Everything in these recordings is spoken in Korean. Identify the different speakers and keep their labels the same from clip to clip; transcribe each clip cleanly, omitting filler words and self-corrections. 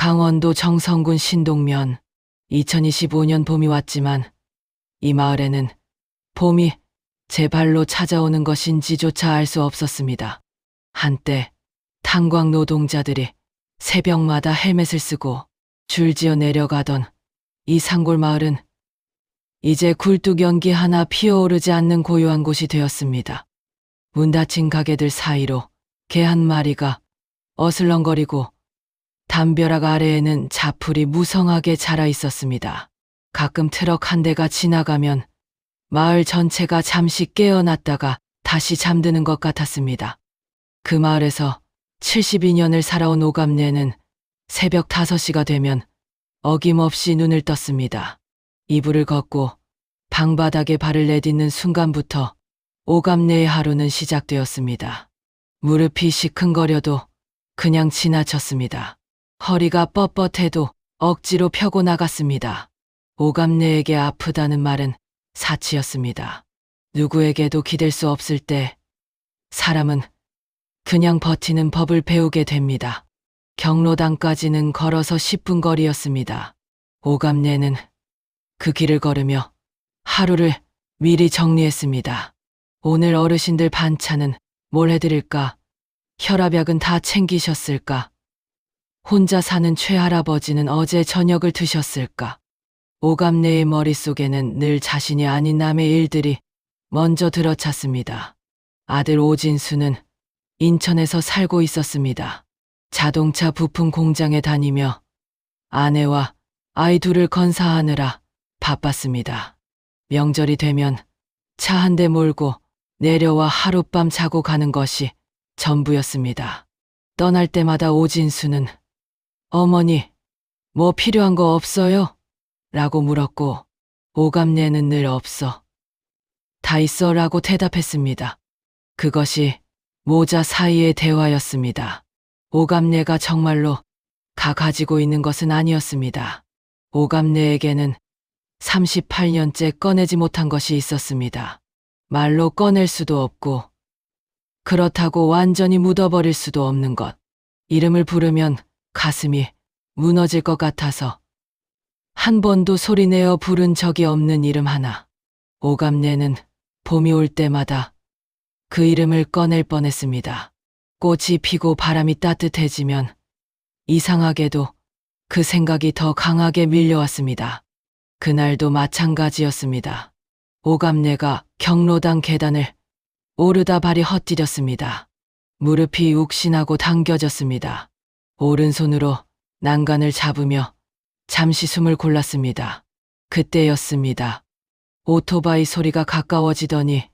Speaker 1: 강원도 정선군 신동면. 2025년 봄이 왔지만 이 마을에는 봄이 제 발로 찾아오는 것인지조차 알 수 없었습니다. 한때 탄광 노동자들이 새벽마다 헬멧을 쓰고 줄지어 내려가던 이 산골 마을은 이제 굴뚝 연기 하나 피어오르지 않는 고요한 곳이 되었습니다. 문 닫힌 가게들 사이로 개 한 마리가 어슬렁거리고 담벼락 아래에는 자풀이 무성하게 자라 있었습니다. 가끔 트럭 한 대가 지나가면 마을 전체가 잠시 깨어났다가 다시 잠드는 것 같았습니다. 그 마을에서 72년을 살아온 오감내는 새벽 5시가 되면 어김없이 눈을 떴습니다. 이불을 걷고 방바닥에 발을 내딛는 순간부터 오감내의 하루는 시작되었습니다. 무릎이 시큰거려도 그냥 지나쳤습니다. 허리가 뻣뻣해도 억지로 펴고 나갔습니다. 오감내에게 아프다는 말은 사치였습니다. 누구에게도 기댈 수 없을 때 사람은 그냥 버티는 법을 배우게 됩니다. 경로당까지는 걸어서 10분 거리였습니다. 오감내는 그 길을 걸으며 하루를 미리 정리했습니다. 오늘 어르신들 반찬은 뭘 해드릴까? 혈압약은 다 챙기셨을까? 혼자 사는 최할아버지는 어제 저녁을 드셨을까? 오감내의 머릿속에는 늘 자신이 아닌 남의 일들이 먼저 들어찼습니다. 아들 오진수는 인천에서 살고 있었습니다. 자동차 부품 공장에 다니며 아내와 아이 둘을 건사하느라 바빴습니다. 명절이 되면 차 한 대 몰고 내려와 하룻밤 자고 가는 것이 전부였습니다. 떠날 때마다 오진수는 어머니, 뭐 필요한 거 없어요? 라고 물었고 오감내는 늘 없어. 다 있어 라고 대답했습니다. 그것이 모자 사이의 대화였습니다. 오감내가 정말로 가지고 있는 것은 아니었습니다. 오감내에게는 38년째 꺼내지 못한 것이 있었습니다. 말로 꺼낼 수도 없고 그렇다고 완전히 묻어버릴 수도 없는 것. 이름을 부르면 가슴이 무너질 것 같아서 한 번도 소리내어 부른 적이 없는 이름 하나. 오감내는 봄이 올 때마다 그 이름을 꺼낼 뻔했습니다. 꽃이 피고 바람이 따뜻해지면 이상하게도 그 생각이 더 강하게 밀려왔습니다. 그날도 마찬가지였습니다. 오감내가 경로당 계단을 오르다 발이 헛디뎠습니다. 무릎이 욱신하고 당겨졌습니다. 오른손으로 난간을 잡으며 잠시 숨을 골랐습니다. 그때였습니다. 오토바이 소리가 가까워지더니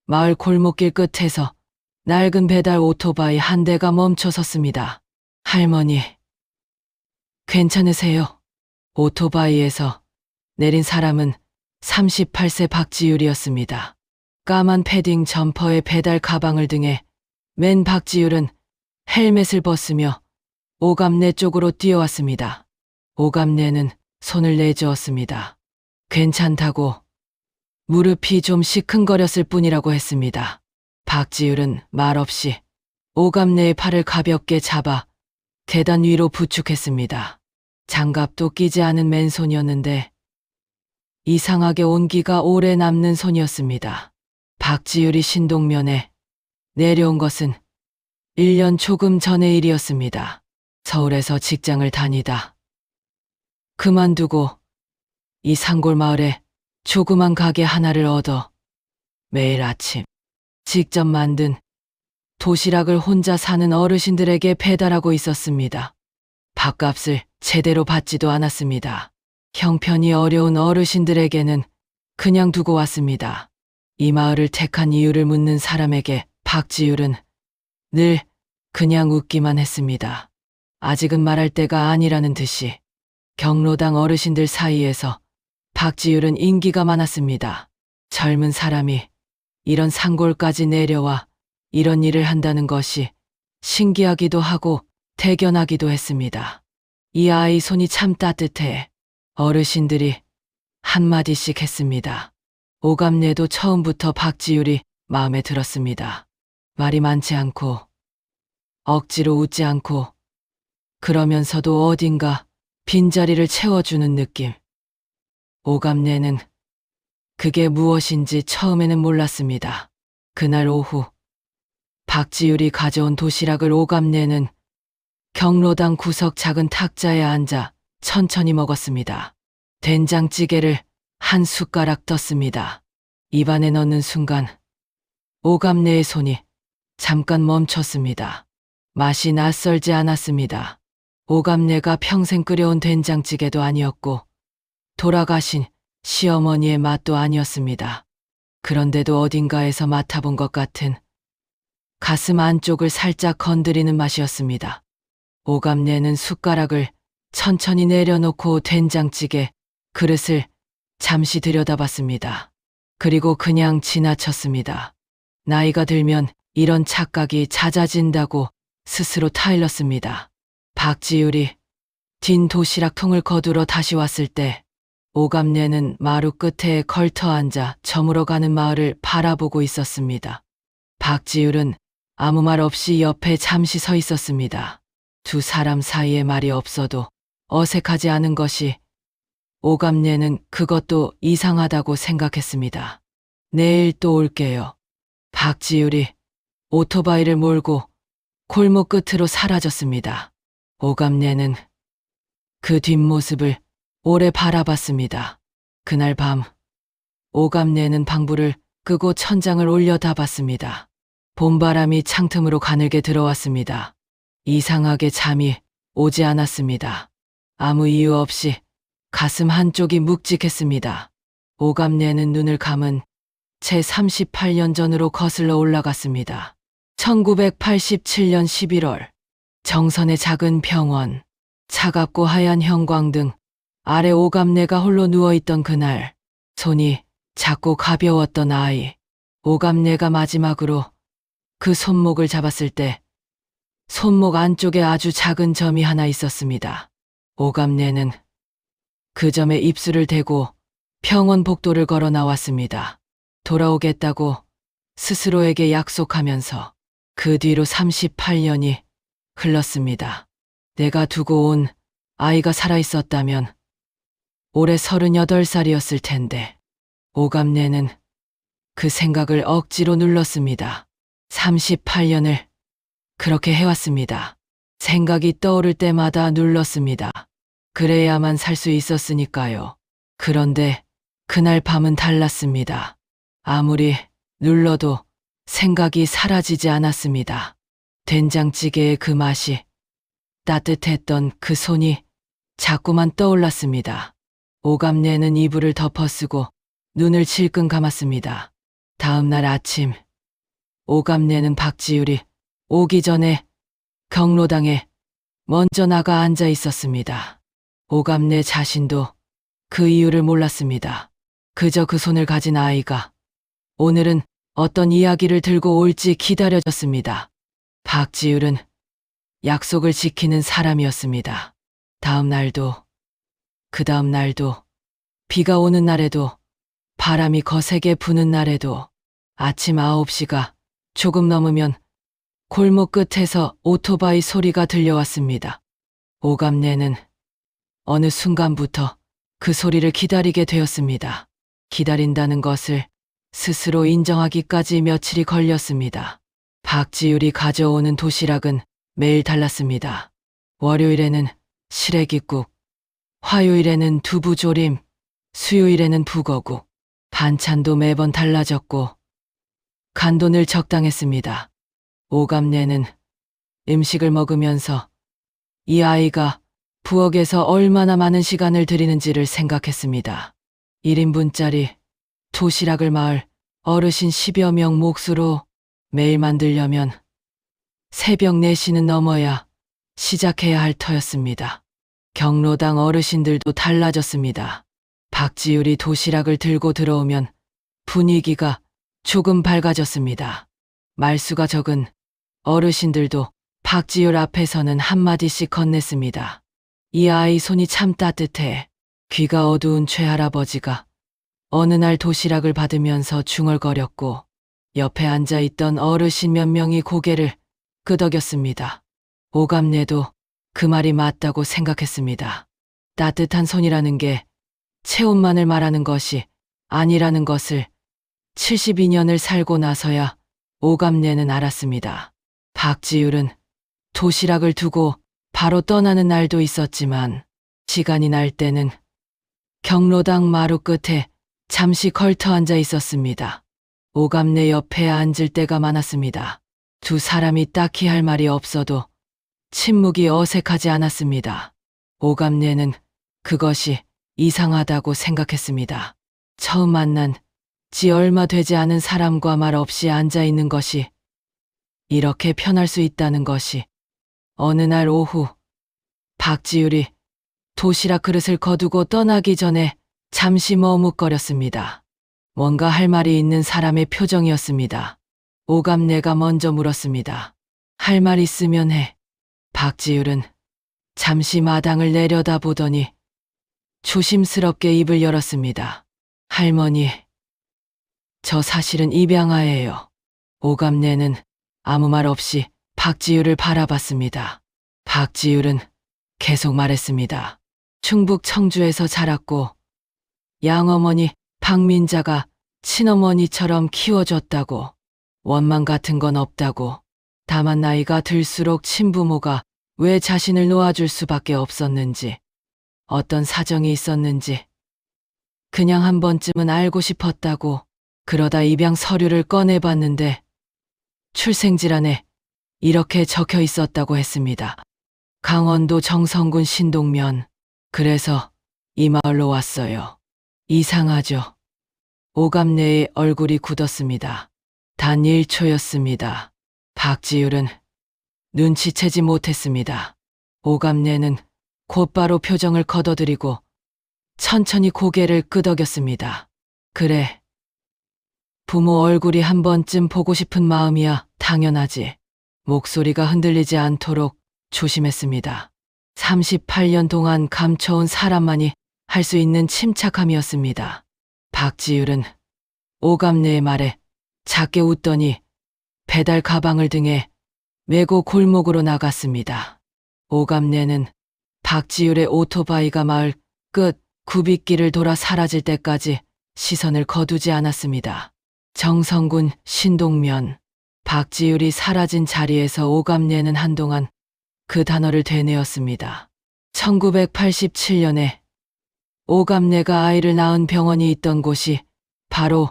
Speaker 1: 마을 골목길 끝에서 낡은 배달 오토바이 한 대가 멈춰 섰습니다. 할머니, 괜찮으세요? 오토바이에서 내린 사람은 38세 박지율이었습니다. 까만 패딩 점퍼에 배달 가방을 등에 맨 박지율은 헬멧을 벗으며 오감내 쪽으로 뛰어왔습니다. 오감내는 손을 내저었습니다. 괜찮다고, 무릎이 좀 시큰거렸을 뿐이라고 했습니다. 박지율은 말없이 오감내의 팔을 가볍게 잡아 계단 위로 부축했습니다. 장갑도 끼지 않은 맨손이었는데 이상하게 온기가 오래 남는 손이었습니다. 박지율이 신동면에 내려온 것은 1년 조금 전의 일이었습니다. 서울에서 직장을 다니다 그만두고 이 산골 마을에 조그만 가게 하나를 얻어 매일 아침 직접 만든 도시락을 혼자 사는 어르신들에게 배달하고 있었습니다. 밥값을 제대로 받지도 않았습니다. 형편이 어려운 어르신들에게는 그냥 두고 왔습니다. 이 마을을 택한 이유를 묻는 사람에게 박지율은 늘 그냥 웃기만 했습니다. 아직은 말할 때가 아니라는 듯이 경로당 어르신들 사이에서 박지율은 인기가 많았습니다. 젊은 사람이 이런 산골까지 내려와 이런 일을 한다는 것이 신기하기도 하고 대견하기도 했습니다. 이 아이 손이 참 따뜻해. 어르신들이 한마디씩 했습니다. 오감내도 처음부터 박지율이 마음에 들었습니다. 말이 많지 않고 억지로 웃지 않고 그러면서도 어딘가 빈자리를 채워주는 느낌. 오감내는 그게 무엇인지 처음에는 몰랐습니다. 그날 오후 박지율이 가져온 도시락을 오감내는 경로당 구석 작은 탁자에 앉아 천천히 먹었습니다. 된장찌개를 한 숟가락 떴습니다. 입안에 넣는 순간 오감내의 손이 잠깐 멈췄습니다. 맛이 낯설지 않았습니다. 오감내가 평생 끓여온 된장찌개도 아니었고 돌아가신 시어머니의 맛도 아니었습니다. 그런데도 어딘가에서 맡아본 것 같은 가슴 안쪽을 살짝 건드리는 맛이었습니다. 오감내는 숟가락을 천천히 내려놓고 된장찌개 그릇을 잠시 들여다봤습니다. 그리고 그냥 지나쳤습니다. 나이가 들면 이런 착각이 잦아진다고 스스로 타일렀습니다. 박지율이 딘 도시락통을 거두러 다시 왔을 때 오감내는 마루 끝에 걸터 앉아 저물어가는 마을을 바라보고 있었습니다. 박지율은 아무 말 없이 옆에 잠시 서 있었습니다. 두 사람 사이에 말이 없어도 어색하지 않은 것이 오감내는 그것도 이상하다고 생각했습니다. 내일 또 올게요. 박지율이 오토바이를 몰고 골목 끝으로 사라졌습니다. 오감내는 그 뒷모습을 오래 바라봤습니다. 그날 밤 오감내는 방불을 끄고 천장을 올려다봤습니다. 봄바람이 창틈으로 가늘게 들어왔습니다. 이상하게 잠이 오지 않았습니다. 아무 이유 없이 가슴 한쪽이 묵직했습니다. 오감내는 눈을 감은 채 38년 전으로 거슬러 올라갔습니다. 1987년 11월 정선의 작은 병원, 차갑고 하얀 형광등 아래 오감내가 홀로 누워있던 그날, 손이 작고 가벼웠던 아이. 오감내가 마지막으로 그 손목을 잡았을 때 손목 안쪽에 아주 작은 점이 하나 있었습니다. 오감내는 그 점에 입술을 대고 병원 복도를 걸어 나왔습니다. 돌아오겠다고 스스로에게 약속하면서 그 뒤로 38년이 흘렀습니다. 내가 두고 온 아이가 살아있었다면 올해 38살이었을 텐데. 오감내는 그 생각을 억지로 눌렀습니다. 38년을 그렇게 해왔습니다. 생각이 떠오를 때마다 눌렀습니다. 그래야만 살 수 있었으니까요. 그런데 그날 밤은 달랐습니다. 아무리 눌러도 생각이 사라지지 않았습니다. 된장찌개의 그 맛이, 따뜻했던 그 손이 자꾸만 떠올랐습니다. 오감내는 이불을 덮어쓰고 눈을 질끈 감았습니다. 다음 날 아침, 오감내는 박지율이 오기 전에 경로당에 먼저 나가 앉아 있었습니다. 오감내 자신도 그 이유를 몰랐습니다. 그저 그 손을 가진 아이가 오늘은 어떤 이야기를 들고 올지 기다려졌습니다. 박지율은 약속을 지키는 사람이었습니다. 다음 날도, 그 다음 날도, 비가 오는 날에도, 바람이 거세게 부는 날에도, 아침 9시가 조금 넘으면 골목 끝에서 오토바이 소리가 들려왔습니다. 오감내는 어느 순간부터 그 소리를 기다리게 되었습니다. 기다린다는 것을 스스로 인정하기까지 며칠이 걸렸습니다. 박지율이 가져오는 도시락은 매일 달랐습니다. 월요일에는 시래기국, 화요일에는 두부조림, 수요일에는 북어국. 반찬도 매번 달라졌고 간도 늘 적당했습니다. 오감내는 음식을 먹으면서 이 아이가 부엌에서 얼마나 많은 시간을 들이는지를 생각했습니다. 1인분짜리 도시락을 마을 어르신 10여 명 몫으로 매일 만들려면 새벽 4시는 넘어야 시작해야 할 터였습니다. 경로당 어르신들도 달라졌습니다. 박지율이 도시락을 들고 들어오면 분위기가 조금 밝아졌습니다. 말수가 적은 어르신들도 박지율 앞에서는 한마디씩 건넸습니다. 이 아이 손이 참 따뜻해. 귀가 어두운 최할아버지가 어느 날 도시락을 받으면서 중얼거렸고 옆에 앉아있던 어르신 몇 명이 고개를 끄덕였습니다. 오감내도 그 말이 맞다고 생각했습니다. 따뜻한 손이라는 게 체온만을 말하는 것이 아니라는 것을 72년을 살고 나서야 오감내는 알았습니다. 박지율은 도시락을 두고 바로 떠나는 날도 있었지만 시간이 날 때는 경로당 마루 끝에 잠시 걸터 앉아 있었습니다. 오감내 옆에 앉을 때가 많았습니다. 두 사람이 딱히 할 말이 없어도 침묵이 어색하지 않았습니다. 오감내는 그것이 이상하다고 생각했습니다. 처음 만난 지 얼마 되지 않은 사람과 말 없이 앉아 있는 것이 이렇게 편할 수 있다는 것이. 어느 날 오후 박지율이 도시락 그릇을 거두고 떠나기 전에 잠시 머뭇거렸습니다. 뭔가 할 말이 있는 사람의 표정이었습니다. 오감내가 먼저 물었습니다. 할 말 있으면 해. 박지율은 잠시 마당을 내려다보더니 조심스럽게 입을 열었습니다. 할머니, 저 사실은 입양아예요. 오감내는 아무 말 없이 박지율을 바라봤습니다. 박지율은 계속 말했습니다. 충북 청주에서 자랐고 양어머니 박민자가 친어머니처럼 키워줬다고, 원망 같은 건 없다고. 다만 나이가 들수록 친부모가 왜 자신을 놓아줄 수밖에 없었는지, 어떤 사정이 있었는지 그냥 한 번쯤은 알고 싶었다고. 그러다 입양 서류를 꺼내봤는데 출생질환에 이렇게 적혀 있었다고 했습니다. 강원도 정성군 신동면. 그래서 이 마을로 왔어요. 이상하죠? 오감내의 얼굴이 굳었습니다. 단 1초였습니다. 박지율은 눈치채지 못했습니다. 오감내는 곧바로 표정을 걷어들이고 천천히 고개를 끄덕였습니다. 그래. 부모 얼굴이 한 번쯤 보고 싶은 마음이야 당연하지. 목소리가 흔들리지 않도록 조심했습니다. 38년 동안 감춰온 사람만이 할 수 있는 침착함이었습니다. 박지율은 오감내의 말에 작게 웃더니 배달 가방을 등에 메고 골목으로 나갔습니다. 오감내는 박지율의 오토바이가 마을 끝 굽이길을 돌아 사라질 때까지 시선을 거두지 않았습니다. 정성군 신동면. 박지율이 사라진 자리에서 오감내는 한동안 그 단어를 되뇌었습니다. 1987년에 오감내가 아이를 낳은 병원이 있던 곳이 바로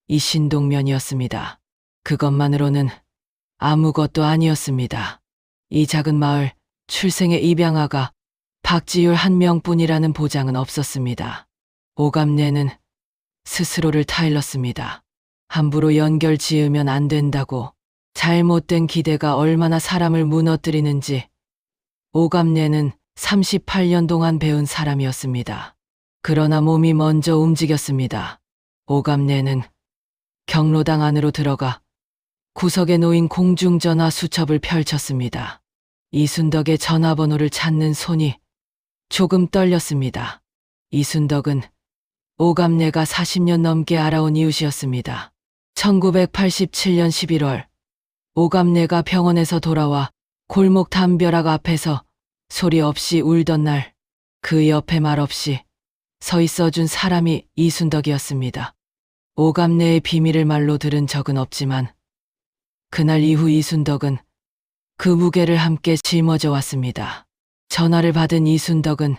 Speaker 1: 이 신동면이었습니다. 그것만으로는 아무것도 아니었습니다. 이 작은 마을 출생의 입양아가 박지율 한 명뿐이라는 보장은 없었습니다. 오감내는 스스로를 타일렀습니다. 함부로 연결 지으면 안 된다고. 잘못된 기대가 얼마나 사람을 무너뜨리는지 오감내는 38년 동안 배운 사람이었습니다. 그러나 몸이 먼저 움직였습니다. 오감내는 경로당 안으로 들어가 구석에 놓인 공중전화 수첩을 펼쳤습니다. 이순덕의 전화번호를 찾는 손이 조금 떨렸습니다. 이순덕은 오감내가 40년 넘게 알아온 이웃이었습니다. 1987년 11월 오감내가 병원에서 돌아와 골목 담벼락 앞에서 소리 없이 울던 날, 그 옆에 말없이 서 있어준 사람이 이순덕이었습니다. 오감내의 비밀을 말로 들은 적은 없지만 그날 이후 이순덕은 그 무게를 함께 짊어져 왔습니다. 전화를 받은 이순덕은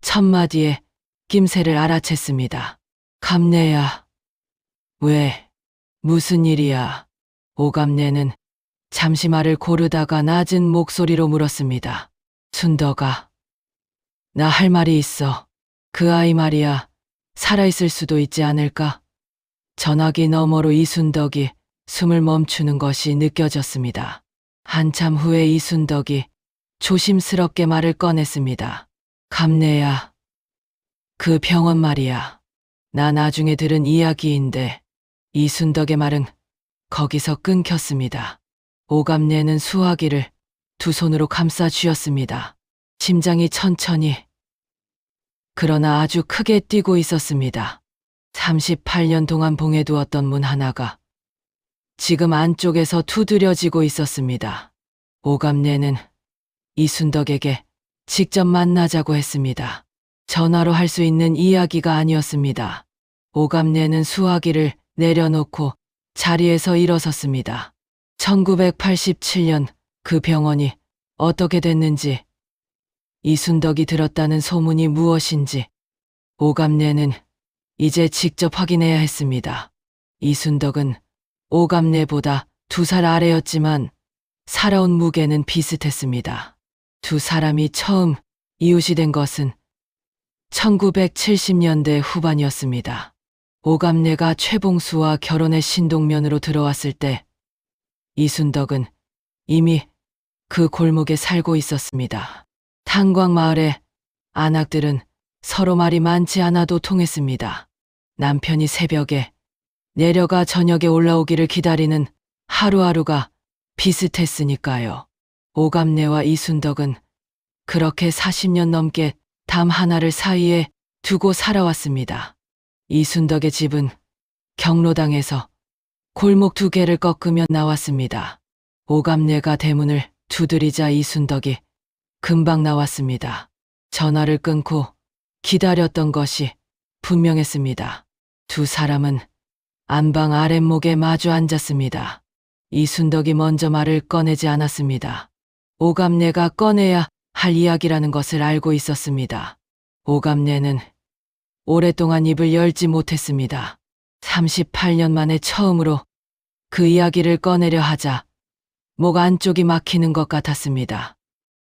Speaker 1: 첫마디에 낌새를 알아챘습니다. 감내야. 왜? 무슨 일이야? 오감내는 잠시 말을 고르다가 낮은 목소리로 물었습니다. 순덕아, 나 할 말이 있어. 그 아이 말이야, 살아있을 수도 있지 않을까? 전화기 너머로 이순덕이 숨을 멈추는 것이 느껴졌습니다. 한참 후에 이순덕이 조심스럽게 말을 꺼냈습니다. 감내야, 그 병원 말이야. 나 나중에 들은 이야기인데. 이순덕의 말은 거기서 끊겼습니다. 오감내는 수화기를 두 손으로 감싸 쥐었습니다. 심장이 천천히, 그러나 아주 크게 뛰고 있었습니다. 38년 동안 봉해두었던 문 하나가 지금 안쪽에서 두드려지고 있었습니다. 오감내는 이순덕에게 직접 만나자고 했습니다. 전화로 할 수 있는 이야기가 아니었습니다. 오갑내는 수화기를 내려놓고 자리에서 일어섰습니다. 1987년 그 병원이 어떻게 됐는지, 이순덕이 들었다는 소문이 무엇인지 오갑내는 이제 직접 확인해야 했습니다. 이순덕은 오갑내보다 2살 아래였지만 살아온 무게는 비슷했습니다. 두 사람이 처음 이웃이 된 것은 1970년대 후반이었습니다. 오갑내가 최봉수와 결혼의 신동면으로 들어왔을 때 이순덕은 이미 그 골목에 살고 있었습니다. 탄광마을의 안악들은 서로 말이 많지 않아도 통했습니다. 남편이 새벽에 내려가 저녁에 올라오기를 기다리는 하루하루가 비슷했으니까요. 오갑내와 이순덕은 그렇게 40년 넘게 담 하나를 사이에 두고 살아왔습니다. 이순덕의 집은 경로당에서 골목 2개를 꺾으며 나왔습니다. 오갑내가 대문을 두드리자 이순덕이 금방 나왔습니다. 전화를 끊고 기다렸던 것이 분명했습니다. 두 사람은 안방 아랫목에 마주 앉았습니다. 이순덕이 먼저 말을 꺼내지 않았습니다. 오갑내가 꺼내야 할 이야기라는 것을 알고 있었습니다. 오갑내는 오랫동안 입을 열지 못했습니다. 38년 만에 처음으로 그 이야기를 꺼내려 하자 목 안쪽이 막히는 것 같았습니다.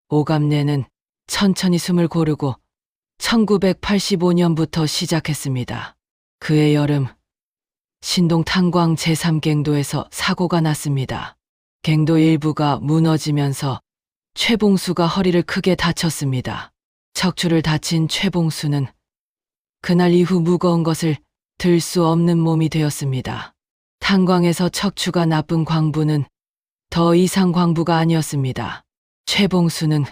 Speaker 1: 오갑내는 천천히 숨을 고르고 1985년부터 시작했습니다. 그해 여름, 신동 탄광 제3갱도에서 사고가 났습니다. 갱도 일부가 무너지면서 최봉수가 허리를 크게 다쳤습니다. 척추를 다친 최봉수는 그날 이후 무거운 것을 들 수 없는 몸이 되었습니다. 탄광에서 척추가 나쁜 광부는 더 이상 광부가 아니었습니다. 최봉수는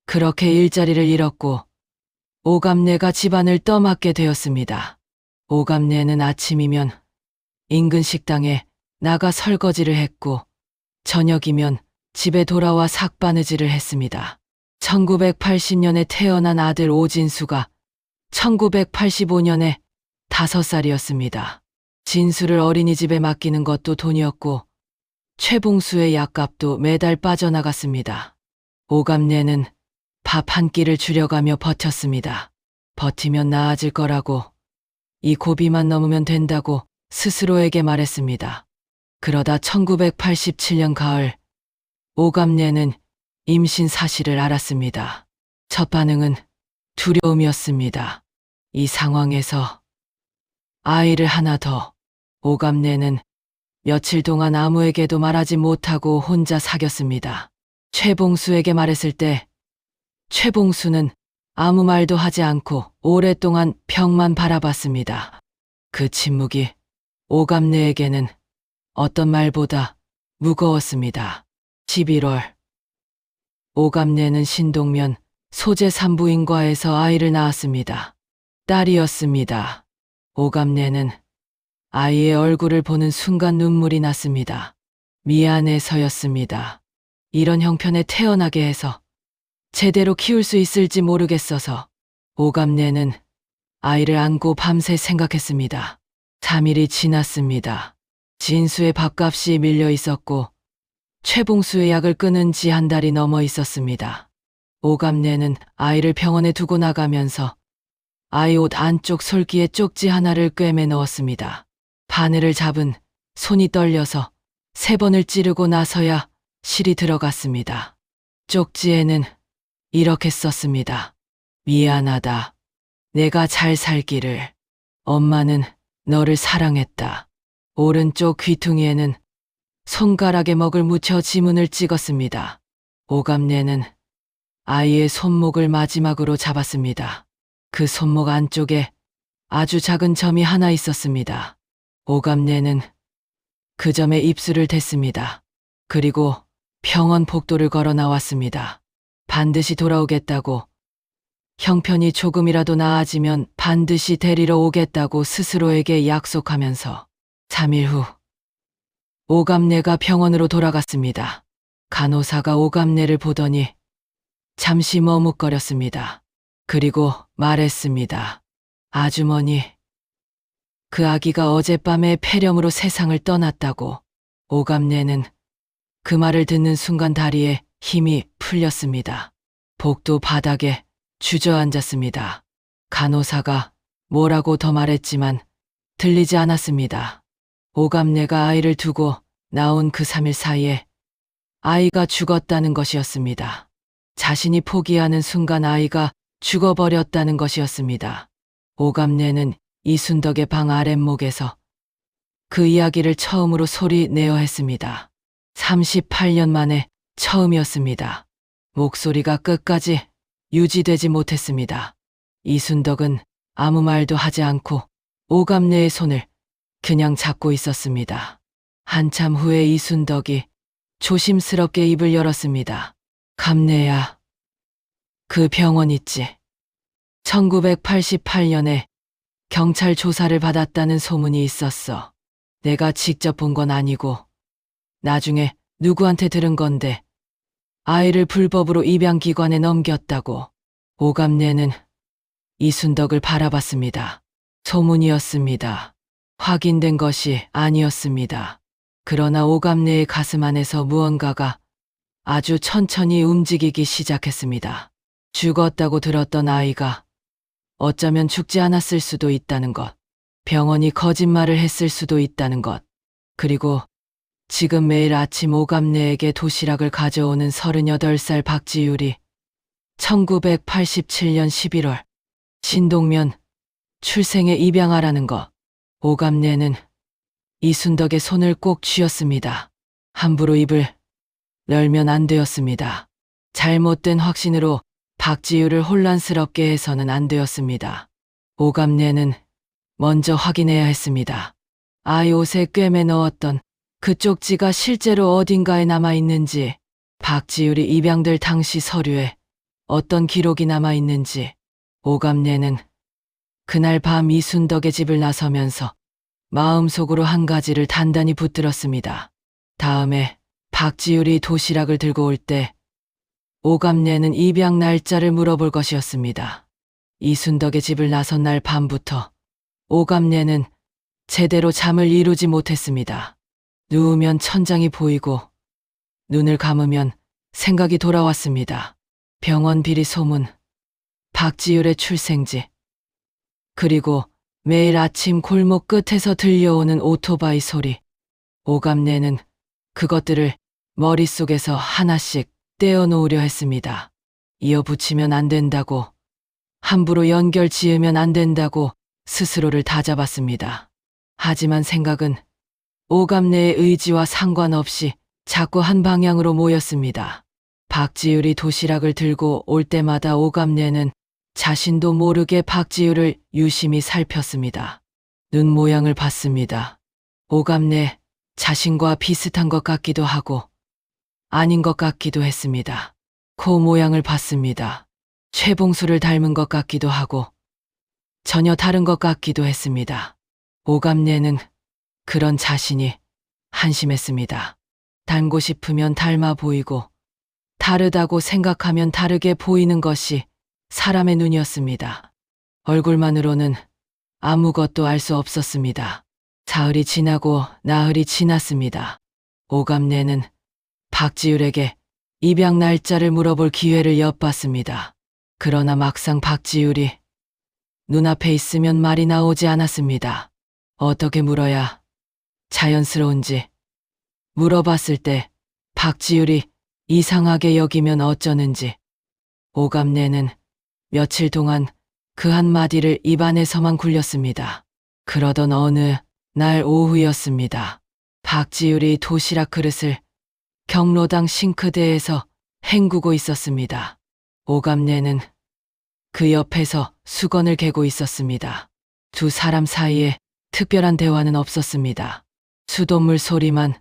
Speaker 1: 그렇게 일자리를 잃었고 오갑내가 집안을 떠맡게 되었습니다. 오갑내는 아침이면 인근 식당에 나가 설거지를 했고 저녁이면 집에 돌아와 삭바느질을 했습니다. 1980년에 태어난 아들 오진수가 1985년에 5살이었습니다. 진수를 어린이집에 맡기는 것도 돈이었고 최봉수의 약값도 매달 빠져나갔습니다. 오갑내는 밥 한 끼를 줄여가며 버텼습니다. 버티면 나아질 거라고, 이 고비만 넘으면 된다고 스스로에게 말했습니다. 그러다 1987년 가을, 오갑내는 임신 사실을 알았습니다. 첫 반응은 두려움이었습니다. 이 상황에서 아이를 하나 더, 오갑내는 며칠 동안 아무에게도 말하지 못하고 혼자 사귀었습니다. 최봉수에게 말했을 때 최봉수는 아무 말도 하지 않고 오랫동안 벽만 바라봤습니다. 그 침묵이 오갑내에게는 어떤 말보다 무거웠습니다. 11월, 오갑내는 신동면 소재 산부인과에서 아이를 낳았습니다. 딸이었습니다. 오갑내는 아이의 얼굴을 보는 순간 눈물이 났습니다. 미안해서였습니다. 이런 형편에 태어나게 해서 제대로 키울 수 있을지 모르겠어서. 오갑내는 아이를 안고 밤새 생각했습니다. 3일이 지났습니다. 진수의 밥값이 밀려 있었고 최봉수의 약을 끊은 지 한 달이 넘어 있었습니다. 오갑내는 아이를 병원에 두고 나가면서 아이 옷 안쪽 솔기에 쪽지 하나를 꿰매 넣었습니다. 바늘을 잡은 손이 떨려서 3번을 찌르고 나서야 실이 들어갔습니다. 쪽지에는 이렇게 썼습니다. 미안하다. 내가 잘 살기를. 엄마는 너를 사랑했다. 오른쪽 귀퉁이에는 손가락에 먹을 묻혀 지문을 찍었습니다. 오갑내는 아이의 손목을 마지막으로 잡았습니다. 그 손목 안쪽에 아주 작은 점이 하나 있었습니다. 오갑내는 그 점에 입술을 댔습니다. 그리고 병원 복도를 걸어 나왔습니다. 반드시 돌아오겠다고, 형편이 조금이라도 나아지면 반드시 데리러 오겠다고 스스로에게 약속하면서 3일 후 오갑내가 병원으로 돌아갔습니다. 간호사가 오갑내를 보더니 잠시 머뭇거렸습니다. 그리고 말했습니다. 아주머니, 그 아기가 어젯밤에 폐렴으로 세상을 떠났다고. 오감내는 그 말을 듣는 순간 다리에 힘이 풀렸습니다. 복도 바닥에 주저앉았습니다. 간호사가 뭐라고 더 말했지만 들리지 않았습니다. 오감내가 아이를 두고 나온 그 3일 사이에 아이가 죽었다는 것이었습니다. 자신이 포기하는 순간 아이가 죽어버렸다는 것이었습니다. 오감내는 이순덕의 방 아랫목에서 그 이야기를 처음으로 소리 내어 했습니다. 38년 만에 처음이었습니다. 목소리가 끝까지 유지되지 못했습니다. 이순덕은 아무 말도 하지 않고 오감내의 손을 그냥 잡고 있었습니다. 한참 후에 이순덕이 조심스럽게 입을 열었습니다. 감내야, 그 병원 있지. 1988년에 경찰 조사를 받았다는 소문이 있었어. 내가 직접 본 건 아니고 나중에 누구한테 들은 건데 아이를 불법으로 입양기관에 넘겼다고. 오감내는 이순덕을 바라봤습니다. 소문이었습니다. 확인된 것이 아니었습니다. 그러나 오감내의 가슴 안에서 무언가가 아주 천천히 움직이기 시작했습니다. 죽었다고 들었던 아이가 어쩌면 죽지 않았을 수도 있다는 것, 병원이 거짓말을 했을 수도 있다는 것, 그리고 지금 매일 아침 오감내에게 도시락을 가져오는 38살 박지율이 1987년 11월 신동면 출생에 입양하라는 것. 오감내는 이순덕의 손을 꼭 쥐었습니다. 함부로 입을 열면 안 되었습니다. 잘못된 확신으로 박지율을 혼란스럽게 해서는 안 되었습니다. 오감내는 먼저 확인해야 했습니다. 아이 옷에 꿰매 넣었던 그 쪽지가 실제로 어딘가에 남아있는지, 박지율이 입양될 당시 서류에 어떤 기록이 남아있는지. 오감내는 그날 밤 이순덕의 집을 나서면서 마음속으로 한 가지를 단단히 붙들었습니다. 다음에 박지율이 도시락을 들고 올 때 오감내는 입양 날짜를 물어볼 것이었습니다. 이순덕의 집을 나선 날 밤부터 오감내는 제대로 잠을 이루지 못했습니다. 누우면 천장이 보이고 눈을 감으면 생각이 돌아왔습니다. 병원 비리 소문, 박지율의 출생지, 그리고 매일 아침 골목 끝에서 들려오는 오토바이 소리. 오감내는 그것들을 머릿속에서 하나씩 떼어놓으려 했습니다. 이어붙이면 안 된다고, 함부로 연결 지으면 안 된다고 스스로를 다잡았습니다. 하지만 생각은 오감내의 의지와 상관없이 자꾸 한 방향으로 모였습니다. 박지율이 도시락을 들고 올 때마다 오감내는 자신도 모르게 박지율을 유심히 살폈습니다. 눈 모양을 봤습니다. 오감내 자신과 비슷한 것 같기도 하고 아닌 것 같기도 했습니다. 코 모양을 봤습니다. 최봉수를 닮은 것 같기도 하고 전혀 다른 것 같기도 했습니다. 오감내는 그런 자신이 한심했습니다. 닮고 싶으면 닮아 보이고 다르다고 생각하면 다르게 보이는 것이 사람의 눈이었습니다. 얼굴만으로는 아무것도 알 수 없었습니다. 사흘이 지나고 나흘이 지났습니다. 오감내는 박지율에게 입양 날짜를 물어볼 기회를 엿봤습니다. 그러나 막상 박지율이 눈앞에 있으면 말이 나오지 않았습니다. 어떻게 물어야 자연스러운지 물어봤을 때 박지율이 이상하게 여기면 어쩌는지. 오감내는 며칠 동안 그 한마디를 입안에서만 굴렸습니다. 그러던 어느 날 오후였습니다. 박지율이 도시락 그릇을 경로당 싱크대에서 헹구고 있었습니다. 오감내는 그 옆에서 수건을 개고 있었습니다. 두 사람 사이에 특별한 대화는 없었습니다. 수돗물 소리만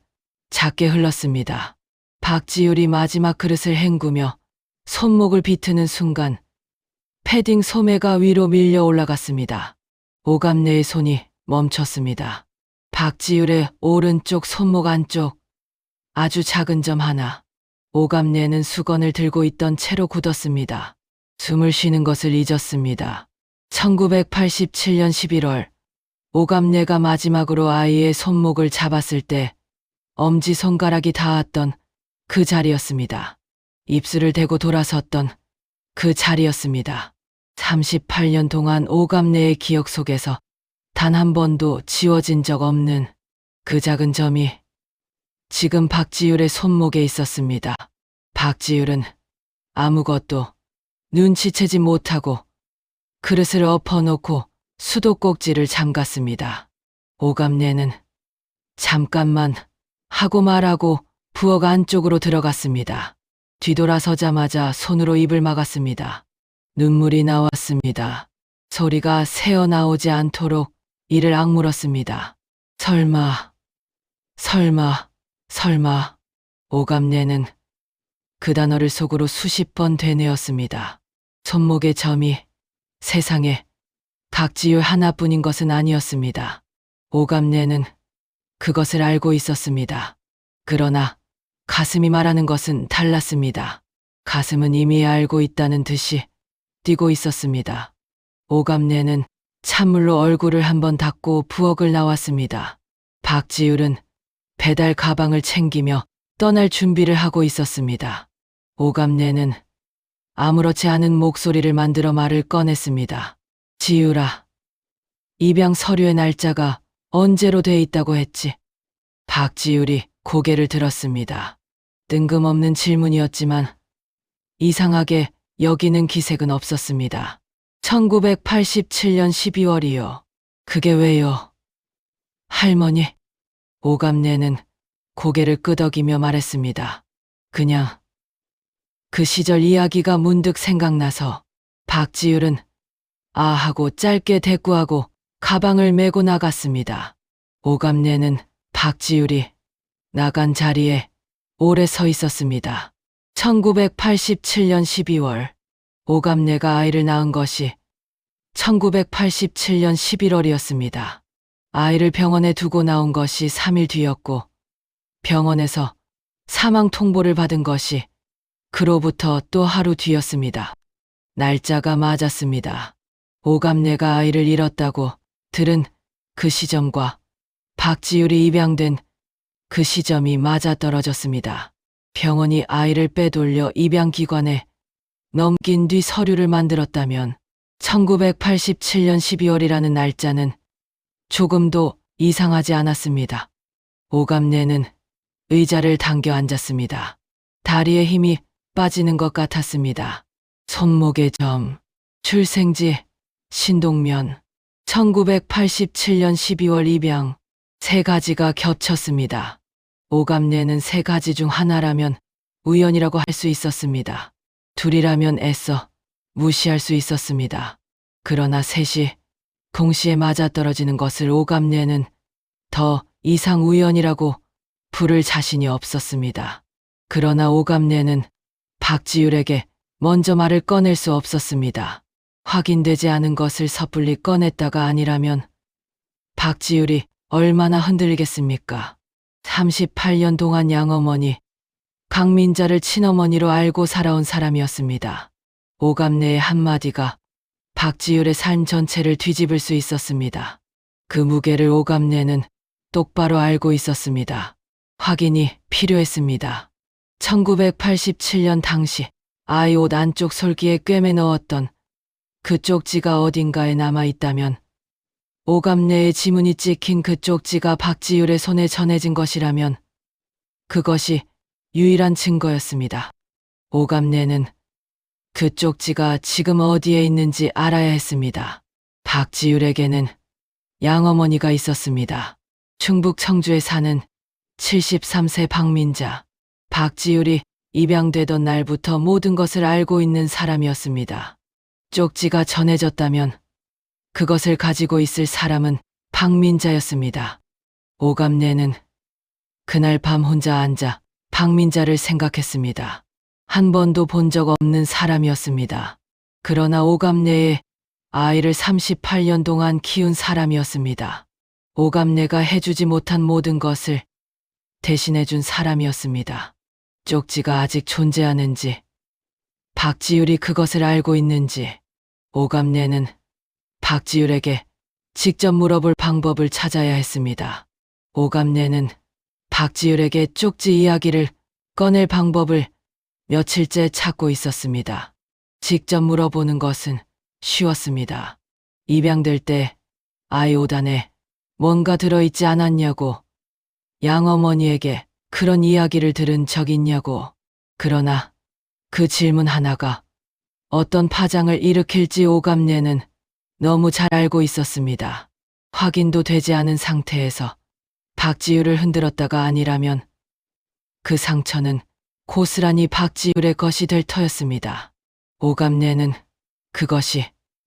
Speaker 1: 작게 흘렀습니다. 박지율이 마지막 그릇을 헹구며 손목을 비트는 순간 패딩 소매가 위로 밀려 올라갔습니다. 오감내의 손이 멈췄습니다. 박지율의 오른쪽 손목 안쪽 아주 작은 점 하나, 오갑내는 수건을 들고 있던 채로 굳었습니다. 숨을 쉬는 것을 잊었습니다. 1987년 11월, 오갑내가 마지막으로 아이의 손목을 잡았을 때 엄지손가락이 닿았던 그 자리였습니다. 입술을 대고 돌아섰던 그 자리였습니다. 38년 동안 오갑내의 기억 속에서 단 한 번도 지워진 적 없는 그 작은 점이 지금 박지율의 손목에 있었습니다. 박지율은 아무것도 눈치채지 못하고 그릇을 엎어놓고 수도꼭지를 잠갔습니다. 오갑내는 잠깐만 하고 말하고 부엌 안쪽으로 들어갔습니다. 뒤돌아서자마자 손으로 입을 막았습니다. 눈물이 나왔습니다. 소리가 새어나오지 않도록 이를 악물었습니다. 설마. 오갑내는 그 단어를 속으로 수십 번 되뇌었습니다. 손목의 점이 세상에 박지율 하나뿐인 것은 아니었습니다. 오갑내는 그것을 알고 있었습니다. 그러나 가슴이 말하는 것은 달랐습니다. 가슴은 이미 알고 있다는 듯이 뛰고 있었습니다. 오갑내는 찬물로 얼굴을 한번 닦고 부엌을 나왔습니다. 박지율은 배달 가방을 챙기며 떠날 준비를 하고 있었습니다. 오갑내는 아무렇지 않은 목소리를 만들어 말을 꺼냈습니다. 지율아, 입양 서류의 날짜가 언제로 돼 있다고 했지? 박지율이 고개를 들었습니다. 뜬금없는 질문이었지만 이상하게 여기는 기색은 없었습니다. 1987년 12월이요. 그게 왜요? 할머니. 오갑내는 고개를 끄덕이며 말했습니다. 그냥 그 시절 이야기가 문득 생각나서. 박지율은 아 하고 짧게 대꾸하고 가방을 메고 나갔습니다. 오갑내는 박지율이 나간 자리에 오래 서 있었습니다. 1987년 12월, 오갑내가 아이를 낳은 것이 1987년 11월이었습니다. 아이를 병원에 두고 나온 것이 3일 뒤였고 병원에서 사망 통보를 받은 것이 그로부터 또 하루 뒤였습니다. 날짜가 맞았습니다. 오갑내가 아이를 잃었다고 들은 그 시점과 박지율이 입양된 그 시점이 맞아떨어졌습니다. 병원이 아이를 빼돌려 입양기관에 넘긴 뒤 서류를 만들었다면 1987년 12월이라는 날짜는 조금도 이상하지 않았습니다. 오갑내는 의자를 당겨 앉았습니다. 다리에 힘이 빠지는 것 같았습니다. 손목의 점, 출생지, 신동면, 1987년 12월 입양, 세 가지가 겹쳤습니다. 오갑내는 세 가지 중 하나라면 우연이라고 할 수 있었습니다. 둘이라면 애써 무시할 수 있었습니다. 그러나 셋이 동시에 맞아떨어지는 것을 오갑내는 더 이상 우연이라고 부를 자신이 없었습니다. 그러나 오갑내는 박지율에게 먼저 말을 꺼낼 수 없었습니다. 확인되지 않은 것을 섣불리 꺼냈다가 아니라면 박지율이 얼마나 흔들리겠습니까? 38년 동안 양어머니, 강민자를 친어머니로 알고 살아온 사람이었습니다. 오갑내의 한마디가 박지율의 삶 전체를 뒤집을 수 있었습니다. 그 무게를 오갑내는 똑바로 알고 있었습니다. 확인이 필요했습니다. 1987년 당시 아이 옷 안쪽 솔기에 꿰매 넣었던 그 쪽지가 어딘가에 남아있다면 오갑내의 지문이 찍힌 그 쪽지가 박지율의 손에 전해진 것이라면 그것이 유일한 증거였습니다. 오갑내는 그 쪽지가 지금 어디에 있는지 알아야 했습니다. 박지율에게는 양어머니가 있었습니다. 충북 청주에 사는 73세 박민자. 박지율이 입양되던 날부터 모든 것을 알고 있는 사람이었습니다. 쪽지가 전해졌다면 그것을 가지고 있을 사람은 박민자였습니다. 오갑내는 그날 밤 혼자 앉아 박민자를 생각했습니다. 한 번도 본 적 없는 사람이었습니다. 그러나 오갑내의 아이를 38년 동안 키운 사람이었습니다. 오갑내가 해주지 못한 모든 것을 대신해준 사람이었습니다. 쪽지가 아직 존재하는지, 박지율이 그것을 알고 있는지, 오감내는 박지율에게 직접 물어볼 방법을 찾아야 했습니다. 오감내는 박지율에게 쪽지 이야기를 꺼낼 방법을 며칠째 찾고 있었습니다. 직접 물어보는 것은 쉬웠습니다. 입양될 때 아이 옷안에 뭔가 들어있지 않았냐고, 양어머니에게 그런 이야기를 들은 적 있냐고. 그러나 그 질문 하나가 어떤 파장을 일으킬지 오감내는 너무 잘 알고 있었습니다. 확인도 되지 않은 상태에서 박지율을 흔들었다가 아니라면 그 상처는 고스란히 박지율의 것이 될 터였습니다. 오감내는 그것이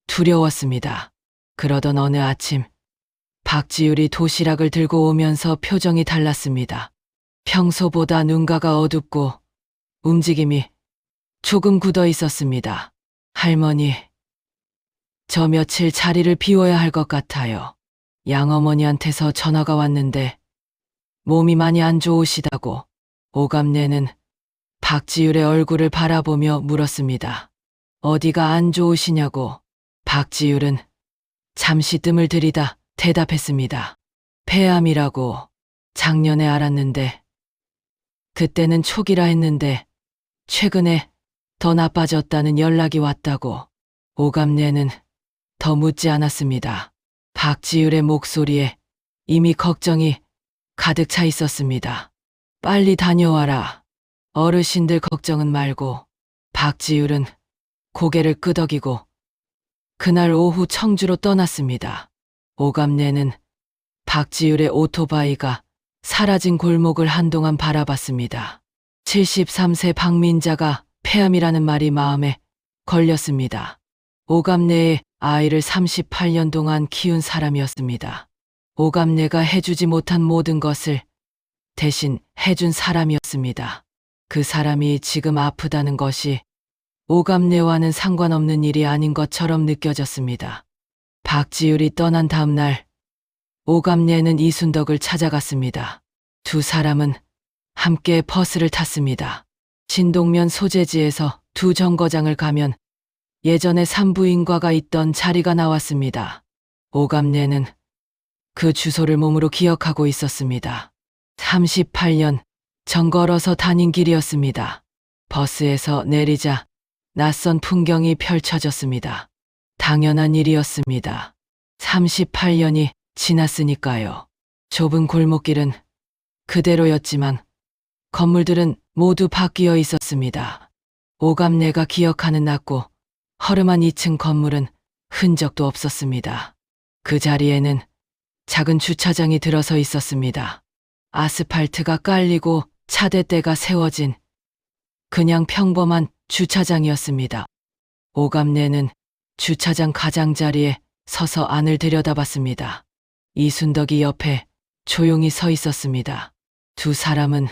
Speaker 1: 두려웠습니다. 그러던 어느 아침, 박지율이 도시락을 들고 오면서 표정이 달랐습니다. 평소보다 눈가가 어둡고 움직임이 조금 굳어 있었습니다. 할머니, 저 며칠 자리를 비워야 할 것 같아요. 양어머니한테서 전화가 왔는데 몸이 많이 안 좋으시다고. 오감내는 박지율의 얼굴을 바라보며 물었습니다. 어디가 안 좋으시냐고. 박지율은 잠시 뜸을 들이다 대답했습니다. 폐암이라고. 작년에 알았는데 그때는 초기라 했는데 최근에 더 나빠졌다는 연락이 왔다고. 오감내는 더 묻지 않았습니다. 박지율의 목소리에 이미 걱정이 가득 차 있었습니다. 빨리 다녀와라. 어르신들 걱정은 말고. 박지율은 고개를 끄덕이고 그날 오후 청주로 떠났습니다. 오감내는 박지율의 오토바이가 사라진 골목을 한동안 바라봤습니다. 73세 박민자가 폐암이라는 말이 마음에 걸렸습니다. 오감내의 아이를 38년 동안 키운 사람이었습니다. 오감내가 해주지 못한 모든 것을 대신 해준 사람이었습니다. 그 사람이 지금 아프다는 것이 오감내와는 상관없는 일이 아닌 것처럼 느껴졌습니다. 박지율이 떠난 다음 날, 오감내는 이순덕을 찾아갔습니다. 두 사람은 함께 버스를 탔습니다. 신동면 소재지에서 두 정거장을 가면 예전에 산부인과가 있던 자리가 나왔습니다. 오감내는 그 주소를 몸으로 기억하고 있었습니다. 38년 전 걸어서 다닌 길이었습니다. 버스에서 내리자 낯선 풍경이 펼쳐졌습니다. 당연한 일이었습니다. 38년이 지났으니까요. 좁은 골목길은 그대로였지만 건물들은 모두 바뀌어 있었습니다. 오감내가 기억하는 낮고 허름한 2층 건물은 흔적도 없었습니다. 그 자리에는 작은 주차장이 들어서 있었습니다. 아스팔트가 깔리고 차대대가 세워진 그냥 평범한 주차장이었습니다. 오감내는 주차장 가장자리에 서서 안을 들여다봤습니다. 이순덕이 옆에 조용히 서 있었습니다. 두 사람은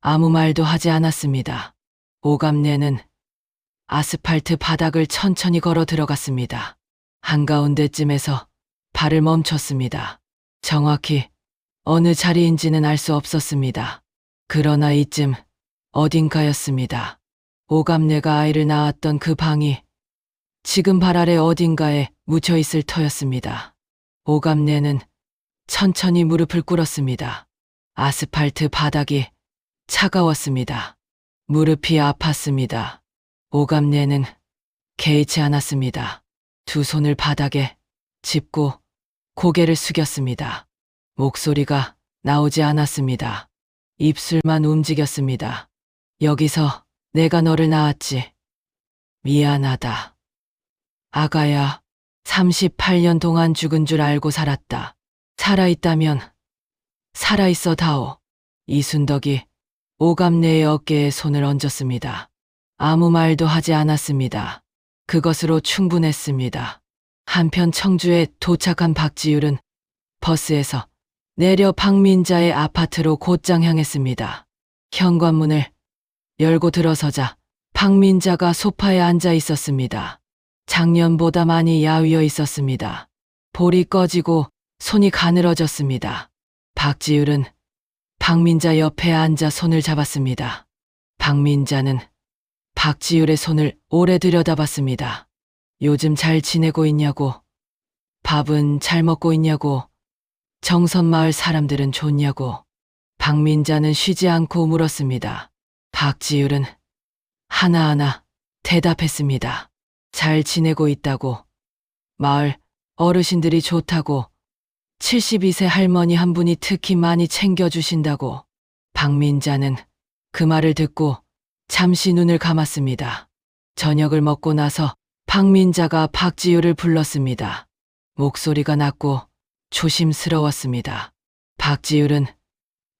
Speaker 1: 아무 말도 하지 않았습니다. 오감내는 아스팔트 바닥을 천천히 걸어 들어갔습니다. 한가운데쯤에서 발을 멈췄습니다. 정확히 어느 자리인지는 알 수 없었습니다. 그러나 이쯤 어딘가였습니다. 오감내가 아이를 낳았던 그 방이 지금 발 아래 어딘가에 묻혀 있을 터였습니다. 오감내는 천천히 무릎을 꿇었습니다. 아스팔트 바닥이 차가웠습니다. 무릎이 아팠습니다. 오감내는 개의치 않았습니다. 두 손을 바닥에 짚고 고개를 숙였습니다. 목소리가 나오지 않았습니다. 입술만 움직였습니다. 여기서 내가 너를 낳았지. 미안하다. 아가야, 38년 동안 죽은 줄 알고 살았다. 살아있다면 살아있어 다오. 이순덕이 오감내의 어깨에 손을 얹었습니다. 아무 말도 하지 않았습니다. 그것으로 충분했습니다. 한편 청주에 도착한 박지율은 버스에서 내려 박민자의 아파트로 곧장 향했습니다. 현관문을 열고 들어서자 박민자가 소파에 앉아 있었습니다. 작년보다 많이 야위어 있었습니다. 볼이 꺼지고 손이 가늘어졌습니다. 박지율은 박민자 옆에 앉아 손을 잡았습니다. 박민자는 박지율의 손을 오래 들여다봤습니다. 요즘 잘 지내고 있냐고, 밥은 잘 먹고 있냐고, 정선마을 사람들은 좋냐고. 박민자는 쉬지 않고 물었습니다. 박지율은 하나하나 대답했습니다. 잘 지내고 있다고, 마을 어르신들이 좋다고, 72세 할머니 한 분이 특히 많이 챙겨주신다고. 박민자는 그 말을 듣고 잠시 눈을 감았습니다. 저녁을 먹고 나서 박민자가 박지율을 불렀습니다. 목소리가 낮고 조심스러웠습니다. 박지율은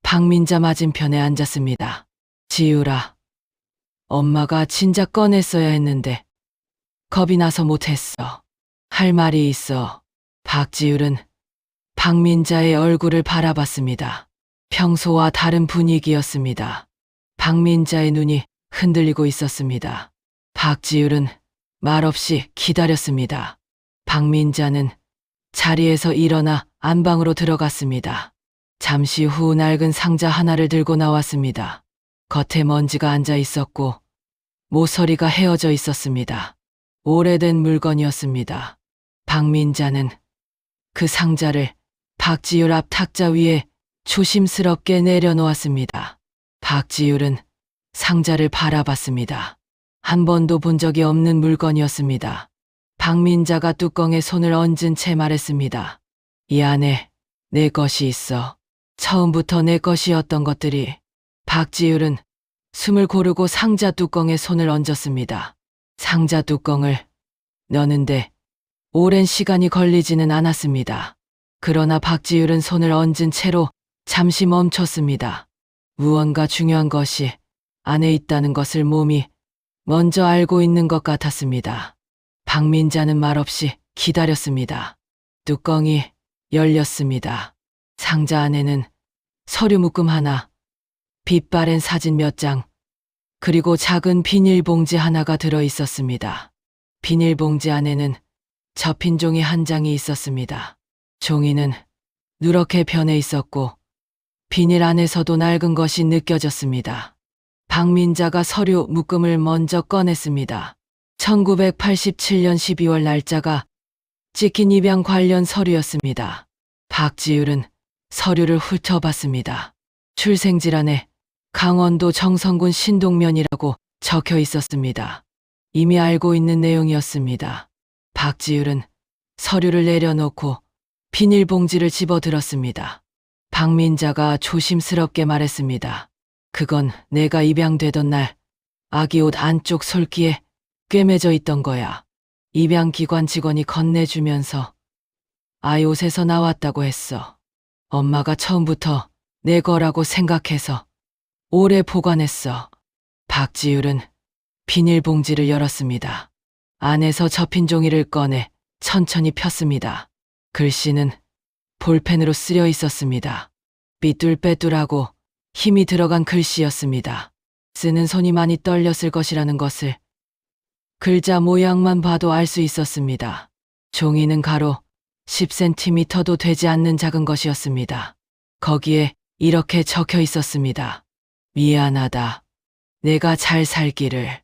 Speaker 1: 박민자 맞은편에 앉았습니다. 지율아, 엄마가 진작 꺼냈어야 했는데 겁이 나서 못했어. 할 말이 있어. 박지율은 박민자의 얼굴을 바라봤습니다. 평소와 다른 분위기였습니다. 박민자의 눈이 흔들리고 있었습니다. 박지율은 말없이 기다렸습니다. 박민자는 자리에서 일어나 안방으로 들어갔습니다. 잠시 후 낡은 상자 하나를 들고 나왔습니다. 겉에 먼지가 앉아 있었고 모서리가 헤어져 있었습니다. 오래된 물건이었습니다. 박민자는 그 상자를 박지율 앞 탁자 위에 조심스럽게 내려놓았습니다. 박지율은 상자를 바라봤습니다. 한 번도 본 적이 없는 물건이었습니다. 박민자가 뚜껑에 손을 얹은 채 말했습니다. 이 안에 내 것이 있어. 처음부터 내 것이었던 것들이. 박지율은 숨을 고르고 상자 뚜껑에 손을 얹었습니다. 상자 뚜껑을 여는데 오랜 시간이 걸리지는 않았습니다. 그러나 박지율은 손을 얹은 채로 잠시 멈췄습니다. 무언가 중요한 것이 안에 있다는 것을 몸이 먼저 알고 있는 것 같았습니다. 박민자는 말없이 기다렸습니다. 뚜껑이 열렸습니다. 상자 안에는 서류 묶음 하나, 빛바랜 사진 몇 장, 그리고 작은 비닐봉지 하나가 들어 있었습니다. 비닐봉지 안에는 접힌 종이 한 장이 있었습니다. 종이는 누렇게 변해 있었고 비닐 안에서도 낡은 것이 느껴졌습니다. 박민자가 서류 묶음을 먼저 꺼냈습니다. 1987년 12월 날짜가 찍힌 입양 관련 서류였습니다. 박지율은 서류를 훑어봤습니다. 출생질환에 강원도 정선군 신동면이라고 적혀 있었습니다. 이미 알고 있는 내용이었습니다. 박지율은 서류를 내려놓고 비닐봉지를 집어들었습니다. 박민자가 조심스럽게 말했습니다. 그건 내가 입양되던 날 아기 옷 안쪽 솔기에 꿰매져 있던 거야. 입양기관 직원이 건네주면서 아이 옷에서 나왔다고 했어. 엄마가 처음부터 내 거라고 생각해서 오래 보관했어. 박지율은 비닐봉지를 열었습니다. 안에서 접힌 종이를 꺼내 천천히 폈습니다. 글씨는 볼펜으로 쓰여 있었습니다. 삐뚤빼뚤하고 힘이 들어간 글씨였습니다. 쓰는 손이 많이 떨렸을 것이라는 것을 글자 모양만 봐도 알 수 있었습니다. 종이는 가로 10cm도 되지 않는 작은 것이었습니다. 거기에 이렇게 적혀 있었습니다. 미안하다. 내가 잘 살기를.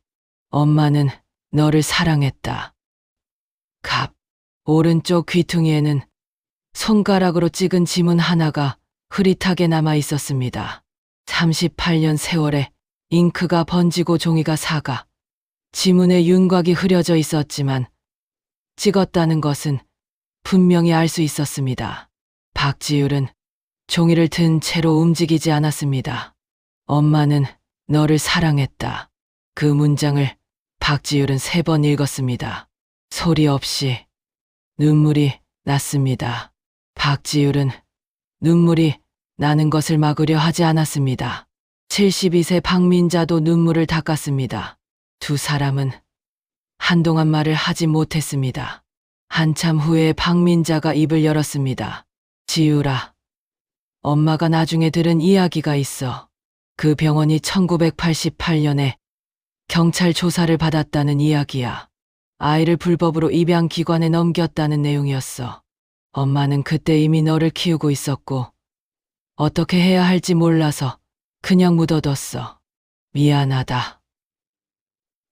Speaker 1: 엄마는 너를 사랑했다. 갑. 오른쪽 귀퉁이에는 손가락으로 찍은 지문 하나가 흐릿하게 남아 있었습니다. 38년 세월에 잉크가 번지고 종이가 사가 지문에 윤곽이 흐려져 있었지만 찍었다는 것은 분명히 알 수 있었습니다. 박지율은 종이를 든 채로 움직이지 않았습니다. 엄마는 너를 사랑했다. 그 문장을 박지율은 3번 읽었습니다. 소리 없이 눈물이 났습니다. 박지율은 눈물이 나는 것을 막으려 하지 않았습니다. 72세 박민자도 눈물을 닦았습니다. 두 사람은 한동안 말을 하지 못했습니다. 한참 후에 박민자가 입을 열었습니다. 지율아, 엄마가 나중에 들은 이야기가 있어. 그 병원이 1988년에 경찰 조사를 받았다는 이야기야. 아이를 불법으로 입양기관에 넘겼다는 내용이었어. 엄마는 그때 이미 너를 키우고 있었고 어떻게 해야 할지 몰라서 그냥 묻어뒀어. 미안하다.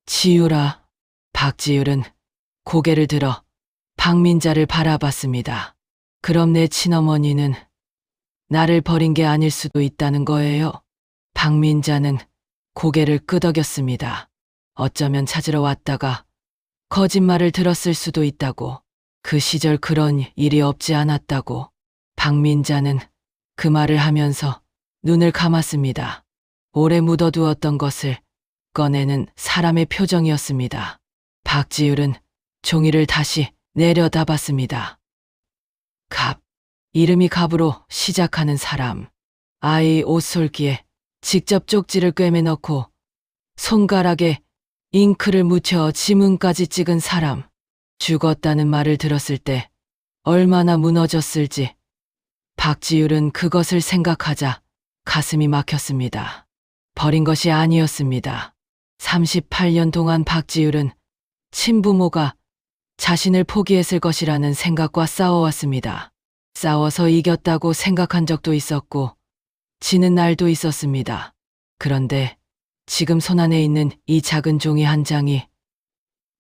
Speaker 1: 지유라. 박지율은 고개를 들어 박민자를 바라봤습니다. 그럼 내 친어머니는 나를 버린 게 아닐 수도 있다는 거예요. 박민자는 고개를 끄덕였습니다. 어쩌면 찾으러 왔다가 거짓말을 들었을 수도 있다고. 그 시절 그런 일이 없지 않았다고. 박민자는 그 말을 하면서 눈을 감았습니다. 오래 묻어두었던 것을 꺼내는 사람의 표정이었습니다. 박지율은 종이를 다시 내려다봤습니다. 갑. 이름이 갑으로 시작하는 사람. 아이 옷솔기에 직접 쪽지를 꿰매 넣고 손가락에 잉크를 묻혀 지문까지 찍은 사람. 죽었다는 말을 들었을 때 얼마나 무너졌을지. 박지율은 그것을 생각하자 가슴이 막혔습니다. 버린 것이 아니었습니다. 38년 동안 박지율은 친부모가 자신을 포기했을 것이라는 생각과 싸워왔습니다. 싸워서 이겼다고 생각한 적도 있었고 지는 날도 있었습니다. 그런데 지금 손안에 있는 이 작은 종이 한 장이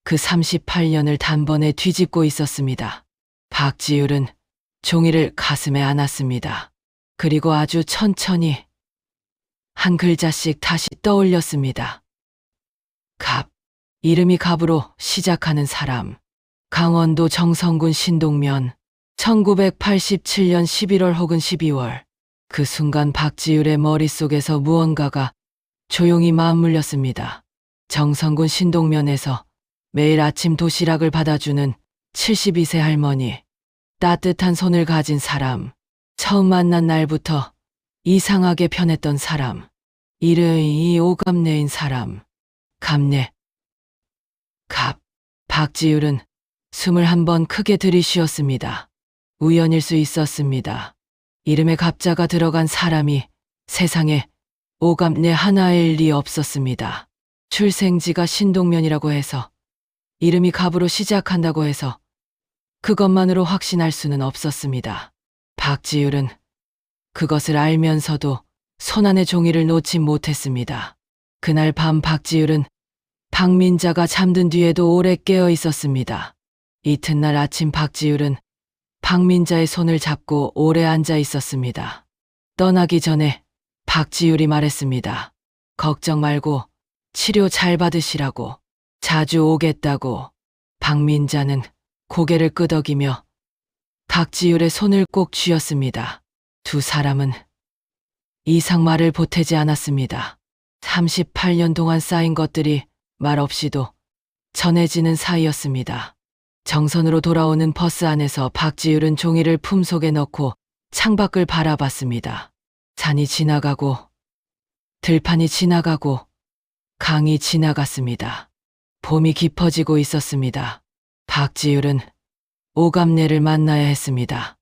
Speaker 1: 그 38년을 단번에 뒤집고 있었습니다. 박지율은 종이를 가슴에 안았습니다. 그리고 아주 천천히 한 글자씩 다시 떠올렸습니다. 갑. 이름이 갑으로 시작하는 사람. 강원도 정성군 신동면. 1987년 11월 혹은 12월. 그 순간 박지율의 머릿속에서 무언가가 조용히 맞물렸습니다. 정성군 신동면에서 매일 아침 도시락을 받아주는 72세 할머니. 따뜻한 손을 가진 사람. 처음 만난 날부터 이상하게 편했던 사람. 이름이 오갑내인 사람. 갑내. 갑. 박지율은 숨을 한 번 크게 들이쉬었습니다. 우연일 수 있었습니다. 이름에 갑자가 들어간 사람이 세상에 오갑내 하나일 리 없었습니다. 출생지가 신동면이라고 해서 이름이 갑으로 시작한다고 해서 그것만으로 확신할 수는 없었습니다. 박지율은 그것을 알면서도 손안의 종이를 놓지 못했습니다. 그날 밤 박지율은 박민자가 잠든 뒤에도 오래 깨어 있었습니다. 이튿날 아침 박지율은 박민자의 손을 잡고 오래 앉아 있었습니다. 떠나기 전에 박지율이 말했습니다. 걱정 말고 치료 잘 받으시라고. 자주 오겠다고. 박민자는 고개를 끄덕이며 박지율의 손을 꼭 쥐었습니다. 두 사람은 이상 말을 보태지 않았습니다. 38년 동안 쌓인 것들이 말없이도 전해지는 사이였습니다. 정선으로 돌아오는 버스 안에서 박지율은 종이를 품속에 넣고 창밖을 바라봤습니다. 산이 지나가고 들판이 지나가고 강이 지나갔습니다. 봄이 깊어지고 있었습니다. 박지율은 오갑내를 만나야 했습니다.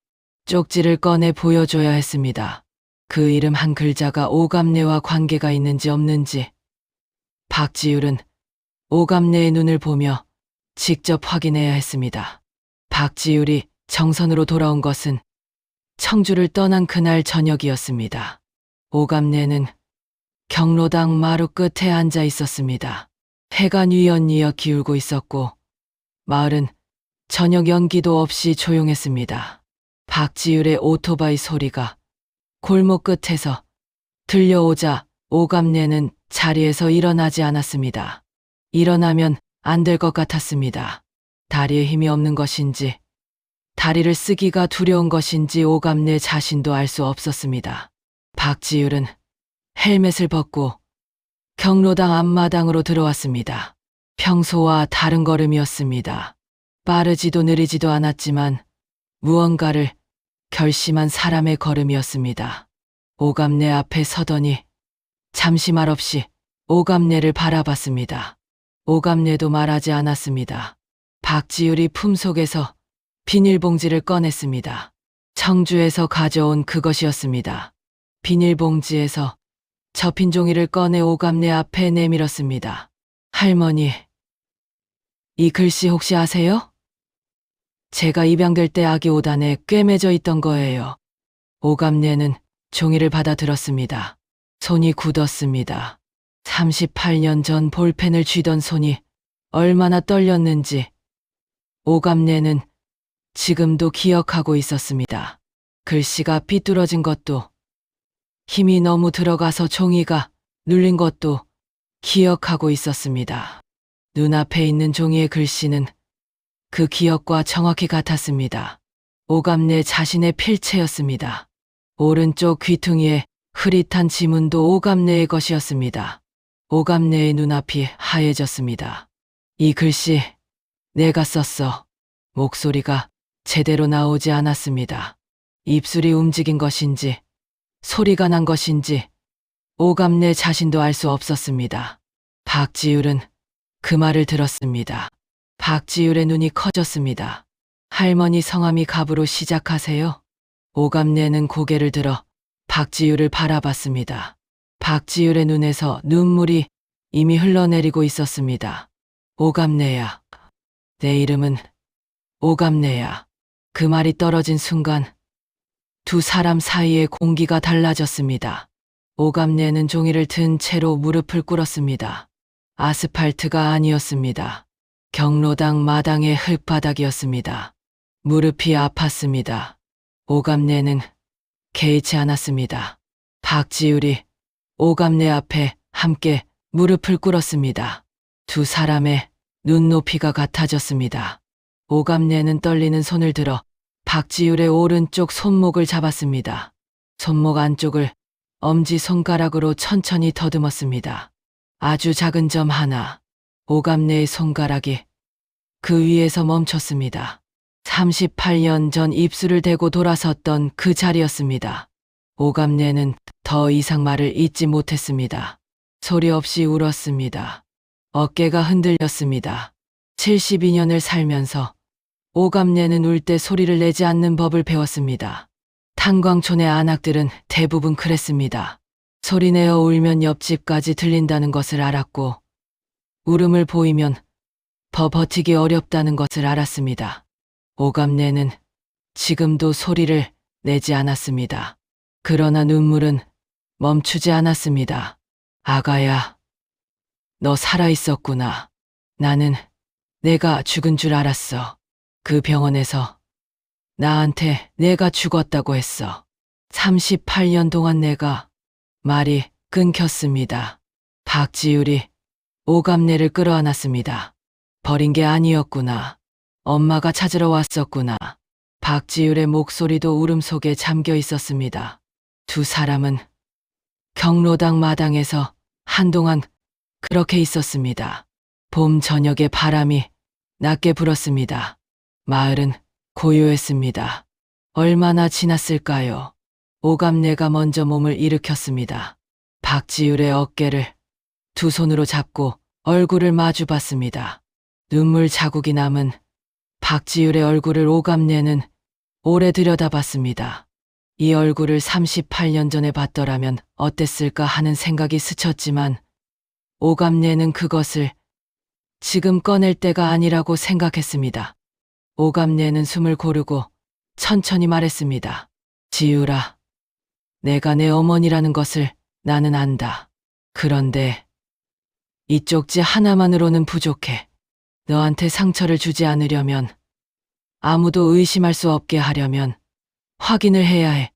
Speaker 1: 쪽지를 꺼내 보여줘야 했습니다. 그 이름 한 글자가 오갑내와 관계가 있는지 없는지. 박지율은 오갑내의 눈을 보며 직접 확인해야 했습니다. 박지율이 정선으로 돌아온 것은 청주를 떠난 그날 저녁이었습니다. 오갑내는 경로당 마루 끝에 앉아 있었습니다. 해가 뉘엿뉘엿 기울고 있었고 마을은 저녁 연기도 없이 조용했습니다. 박지율의 오토바이 소리가 골목 끝에서 들려오자 오갑내는 자리에서 일어나지 않았습니다. 일어나면 안 될 것 같았습니다. 다리에 힘이 없는 것인지 다리를 쓰기가 두려운 것인지 오갑내 자신도 알 수 없었습니다. 박지율은 헬멧을 벗고 경로당 앞마당으로 들어왔습니다. 평소와 다른 걸음이었습니다. 빠르지도 느리지도 않았지만 무언가를 결심한 사람의 걸음이었습니다. 오갑내 앞에 서더니 잠시 말없이 오갑내를 바라봤습니다. 오갑내도 말하지 않았습니다. 박지율이 품속에서 비닐봉지를 꺼냈습니다. 청주에서 가져온 그것이었습니다. 비닐봉지에서 접힌 종이를 꺼내 오갑내 앞에 내밀었습니다. 할머니, 이 글씨 혹시 아세요? 제가 입양될 때 아기 오단에 꿰매져 있던 거예요. 오갑내는 종이를 받아 들었습니다. 손이 굳었습니다. 38년 전 볼펜을 쥐던 손이 얼마나 떨렸는지 오갑내는 지금도 기억하고 있었습니다. 글씨가 삐뚤어진 것도, 힘이 너무 들어가서 종이가 눌린 것도 기억하고 있었습니다. 눈앞에 있는 종이의 글씨는 그 기억과 정확히 같았습니다. 오갑내 자신의 필체였습니다. 오른쪽 귀퉁이에 흐릿한 지문도 오갑내의 것이었습니다. 오갑내의 눈앞이 하얘졌습니다. 이 글씨 내가 썼어. 목소리가 제대로 나오지 않았습니다. 입술이 움직인 것인지 소리가 난 것인지 오갑내 자신도 알 수 없었습니다. 박지율은 그 말을 들었습니다. 박지율의 눈이 커졌습니다. 할머니 성함이 갑으로 시작하세요? 오갑내는 고개를 들어 박지율을 바라봤습니다. 박지율의 눈에서 눈물이 이미 흘러내리고 있었습니다. 오갑내야. 내 이름은 오갑내야. 그 말이 떨어진 순간 두 사람 사이의 공기가 달라졌습니다. 오갑내는 종이를 든 채로 무릎을 꿇었습니다. 아스팔트가 아니었습니다. 경로당 마당의 흙바닥이었습니다. 무릎이 아팠습니다. 오갑내는 개의치 않았습니다. 박지율이 오갑내 앞에 함께 무릎을 꿇었습니다. 두 사람의 눈높이가 같아졌습니다. 오갑내는 떨리는 손을 들어 박지율의 오른쪽 손목을 잡았습니다. 손목 안쪽을 엄지손가락으로 천천히 더듬었습니다. 아주 작은 점 하나, 오갑내의 손가락이 그 위에서 멈췄습니다. 38년 전 입술을 대고 돌아섰던 그 자리였습니다. 오갑내는 더 이상 말을 잇지 못했습니다. 소리 없이 울었습니다. 어깨가 흔들렸습니다. 72년을 살면서 오갑내는 울 때 소리를 내지 않는 법을 배웠습니다. 탄광촌의 안악들은 대부분 그랬습니다. 소리내어 울면 옆집까지 들린다는 것을 알았고 울음을 보이면 더 버티기 어렵다는 것을 알았습니다. 오갑내는 지금도 소리를 내지 않았습니다. 그러나 눈물은 멈추지 않았습니다. 아가야, 너 살아있었구나. 나는 내가 죽은 줄 알았어. 그 병원에서 나한테 내가 죽었다고 했어. 38년 동안 내가 말이 끊겼습니다. 박지율이 오갑내를 끌어안았습니다. 버린 게 아니었구나. 엄마가 찾으러 왔었구나. 박지율의 목소리도 울음 속에 잠겨 있었습니다. 두 사람은 경로당 마당에서 한동안 그렇게 있었습니다. 봄 저녁에 바람이 낮게 불었습니다. 마을은 고요했습니다. 얼마나 지났을까요? 오갑내가 먼저 몸을 일으켰습니다. 박지율의 어깨를 두 손으로 잡고 얼굴을 마주 봤습니다. 눈물 자국이 남은 박지율의 얼굴을 오갑내는 오래 들여다봤습니다. 이 얼굴을 38년 전에 봤더라면 어땠을까 하는 생각이 스쳤지만 오갑내는 그것을 지금 꺼낼 때가 아니라고 생각했습니다. 오갑내는 숨을 고르고 천천히 말했습니다. 지율아, 내가 내 어머니라는 것을 나는 안다. 그런데 이 쪽지 하나만으로는 부족해. 너한테 상처를 주지 않으려면, 아무도 의심할 수 없게 하려면 확인을 해야 해.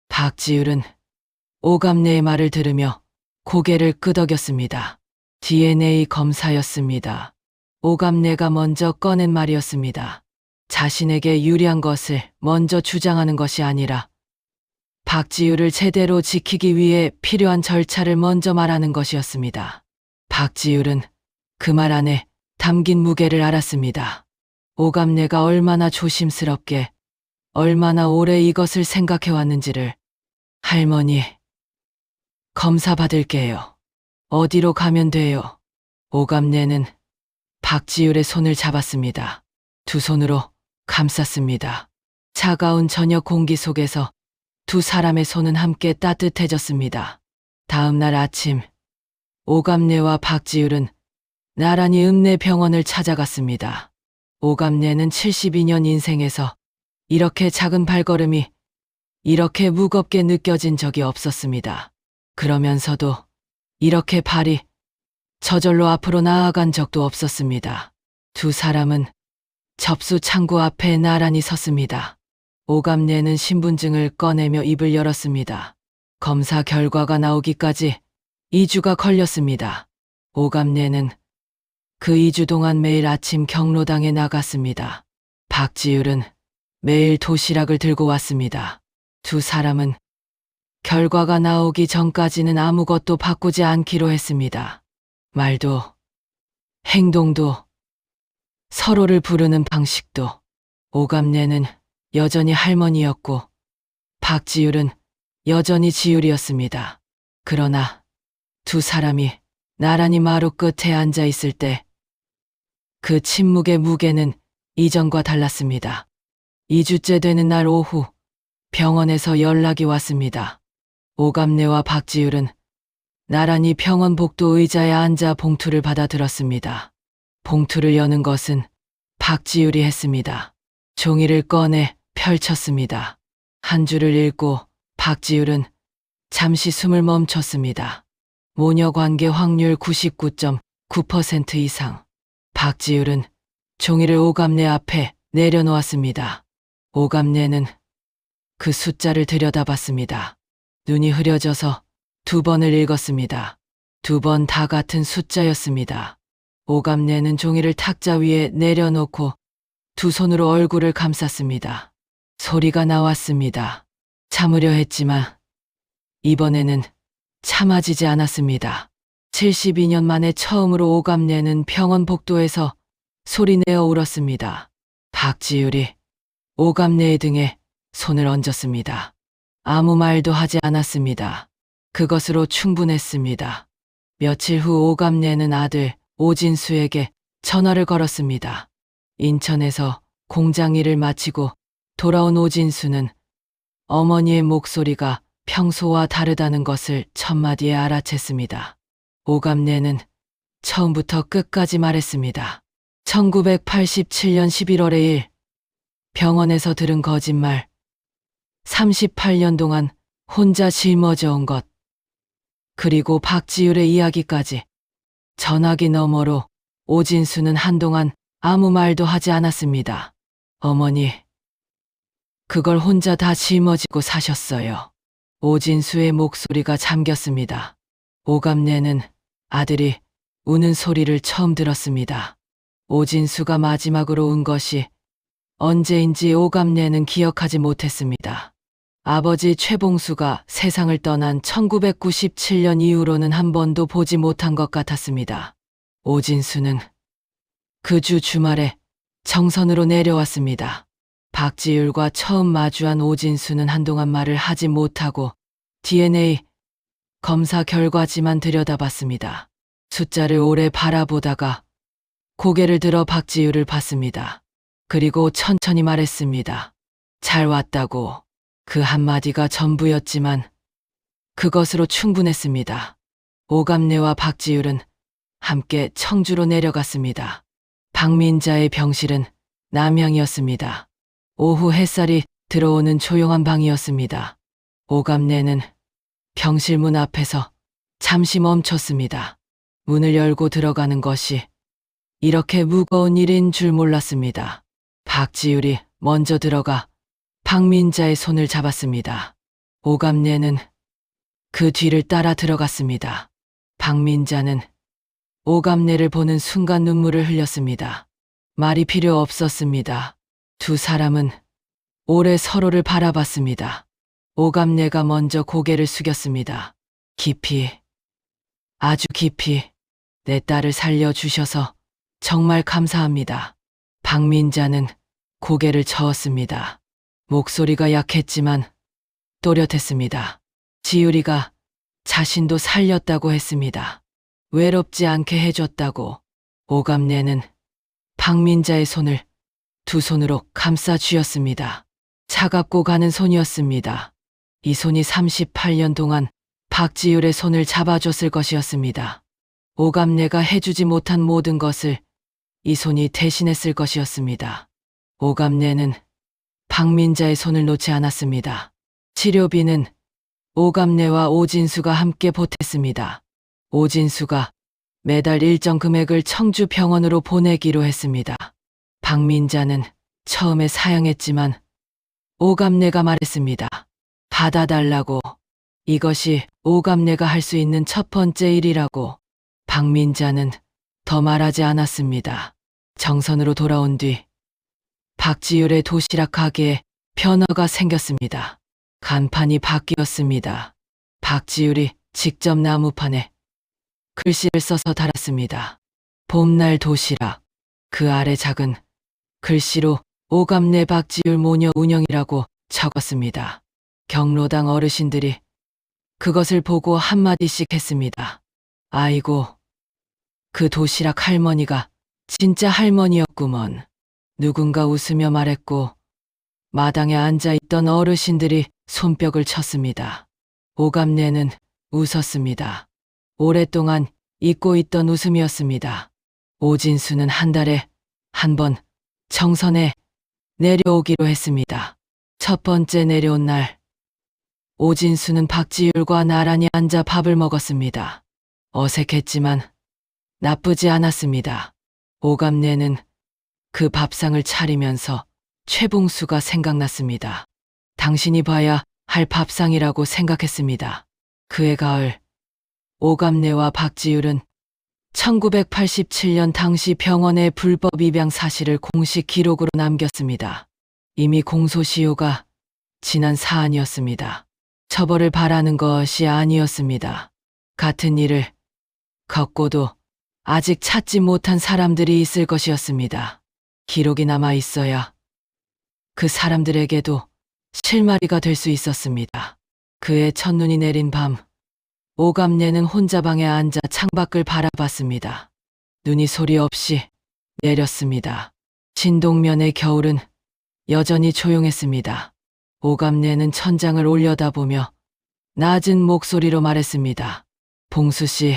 Speaker 1: 박지율은 오갑내의 말을 들으며 고개를 끄덕였습니다. DNA 검사였습니다. 오갑내가 먼저 꺼낸 말이었습니다. 자신에게 유리한 것을 먼저 주장하는 것이 아니라 박지율을 제대로 지키기 위해 필요한 절차를 먼저 말하는 것이었습니다. 박지율은 그 말 안에 담긴 무게를 알았습니다. 오갑내가 얼마나 조심스럽게, 얼마나 오래 이것을 생각해왔는지를. 할머니, 검사 받을게요. 어디로 가면 돼요? 오갑내는 박지율의 손을 잡았습니다. 두 손으로 감쌌습니다. 차가운 저녁 공기 속에서 두 사람의 손은 함께 따뜻해졌습니다. 다음 날 아침, 오갑내와 박지율은 나란히 읍내병원을 찾아갔습니다. 오갑내는 72년 인생에서 이렇게 작은 발걸음이 이렇게 무겁게 느껴진 적이 없었습니다. 그러면서도 이렇게 발이 저절로 앞으로 나아간 적도 없었습니다. 두 사람은 접수 창구 앞에 나란히 섰습니다. 오감내는 신분증을 꺼내며 입을 열었습니다. 검사 결과가 나오기까지 2주가 걸렸습니다. 오감내는 그 2주 동안 매일 아침 경로당에 나갔습니다. 박지율은 매일 도시락을 들고 왔습니다. 두 사람은 결과가 나오기 전까지는 아무것도 바꾸지 않기로 했습니다. 말도, 행동도, 서로를 부르는 방식도. 오감내는 여전히 할머니였고 박지율은 여전히 지율이었습니다. 그러나 두 사람이 나란히 마루 끝에 앉아 있을 때 그 침묵의 무게는 이전과 달랐습니다. 2주째 되는 날 오후 병원에서 연락이 왔습니다. 오감내와 박지율은 나란히 병원 복도 의자에 앉아 봉투를 받아 들었습니다. 봉투를 여는 것은 박지율이 했습니다. 종이를 꺼내 펼쳤습니다. 한 줄을 읽고 박지율은 잠시 숨을 멈췄습니다. 모녀관계 확률 99.9% 이상. 박지율은 종이를 오감내 앞에 내려놓았습니다. 오감내는 그 숫자를 들여다봤습니다. 눈이 흐려져서 2번을 읽었습니다. 2번 다 같은 숫자였습니다. 오감내는 종이를 탁자 위에 내려놓고 두 손으로 얼굴을 감쌌습니다. 소리가 나왔습니다. 참으려 했지만 이번에는 참아지지 않았습니다. 72년 만에 처음으로 오감내는 병원 복도에서 소리내어 울었습니다. 박지율이 오감내의 등에 손을 얹었습니다. 아무 말도 하지 않았습니다. 그것으로 충분했습니다. 며칠 후 오감내는 아들 오진수에게 전화를 걸었습니다. 인천에서 공장 일을 마치고 돌아온 오진수는 어머니의 목소리가 평소와 다르다는 것을 첫마디에 알아챘습니다. 오감내는 처음부터 끝까지 말했습니다. 1987년 11월의 일, 병원에서 들은 거짓말, 38년 동안 혼자 짊어져 온 것, 그리고 박지율의 이야기까지. 전화기 너머로 오진수는 한동안 아무 말도 하지 않았습니다. 어머니, 그걸 혼자 다 짊어지고 사셨어요. 오진수의 목소리가 잠겼습니다. 오감내는 아들이 우는 소리를 처음 들었습니다. 오진수가 마지막으로 운 것이 언제인지 오감내는 기억하지 못했습니다. 아버지 최봉수가 세상을 떠난 1997년 이후로는 한 번도 보지 못한 것 같았습니다. 오진수는 그 주 주말에 정선으로 내려왔습니다. 박지율과 처음 마주한 오진수는 한동안 말을 하지 못하고 DNA 검사 결과지만 들여다봤습니다. 숫자를 오래 바라보다가 고개를 들어 박지율을 봤습니다. 그리고 천천히 말했습니다. 잘 왔다고. 그 한마디가 전부였지만 그것으로 충분했습니다. 오감내와 박지율은 함께 청주로 내려갔습니다. 박민자의 병실은 남향이었습니다. 오후 햇살이 들어오는 조용한 방이었습니다. 오감내는 병실 문 앞에서 잠시 멈췄습니다. 문을 열고 들어가는 것이 이렇게 무거운 일인 줄 몰랐습니다. 박지율이 먼저 들어가 박민자의 손을 잡았습니다. 오감내는 그 뒤를 따라 들어갔습니다. 박민자는 오감내를 보는 순간 눈물을 흘렸습니다. 말이 필요 없었습니다. 두 사람은 오래 서로를 바라봤습니다. 오감내가 먼저 고개를 숙였습니다. 깊이, 아주 깊이 내 딸을 살려주셔서 정말 감사합니다. 박민자는 고개를 저었습니다. 목소리가 약했지만 또렷했습니다. 지율이가 자신도 살렸다고 했습니다. 외롭지 않게 해줬다고. 오감내는 박민자의 손을 두 손으로 감싸 쥐었습니다. 차갑고 가는 손이었습니다. 이 손이 38년 동안 박지율의 손을 잡아줬을 것이었습니다. 오감내가 해주지 못한 모든 것을 이 손이 대신했을 것이었습니다. 오감내는 박민자의 손을 놓지 않았습니다. 치료비는 오감내와 오진수가 함께 보탰습니다. 오진수가 매달 일정 금액을 청주 병원으로 보내기로 했습니다. 박민자는 처음에 사양했지만 오감내가 말했습니다. 받아달라고. 이것이 오감내가 할 수 있는 첫 번째 일이라고. 박민자는 더 말하지 않았습니다. 정선으로 돌아온 뒤 박지율의 도시락 가게에 변화가 생겼습니다. 간판이 바뀌었습니다. 박지율이 직접 나무판에 글씨를 써서 달았습니다. 봄날 도시락. 그 아래 작은 글씨로 오감내 박지율 모녀 운영이라고 적었습니다. 경로당 어르신들이 그것을 보고 한마디씩 했습니다. 아이고, 그 도시락 할머니가 진짜 할머니였구먼. 누군가 웃으며 말했고 마당에 앉아있던 어르신들이 손뼉을 쳤습니다. 오감내는 웃었습니다. 오랫동안 잊고 있던 웃음이었습니다. 오진수는 한 달에 한 번 정선에 내려오기로 했습니다. 첫 번째 내려온 날, 오진수는 박지율과 나란히 앉아 밥을 먹었습니다. 어색했지만 나쁘지 않았습니다. 오감내는 그 밥상을 차리면서 최봉수가 생각났습니다. 당신이 봐야 할 밥상이라고 생각했습니다. 그해 가을, 오감내와 박지율은 1987년 당시 병원의 불법 입양 사실을 공식 기록으로 남겼습니다. 이미 공소시효가 지난 사안이었습니다. 처벌을 바라는 것이 아니었습니다. 같은 일을 겪고도 아직 찾지 못한 사람들이 있을 것이었습니다. 기록이 남아 있어야 그 사람들에게도 실마리가 될 수 있었습니다. 그의 첫눈이 내린 밤, 오감내는 혼자 방에 앉아 창밖을 바라봤습니다. 눈이 소리 없이 내렸습니다. 신동면의 겨울은 여전히 조용했습니다. 오감내는 천장을 올려다보며 낮은 목소리로 말했습니다. 봉수 씨,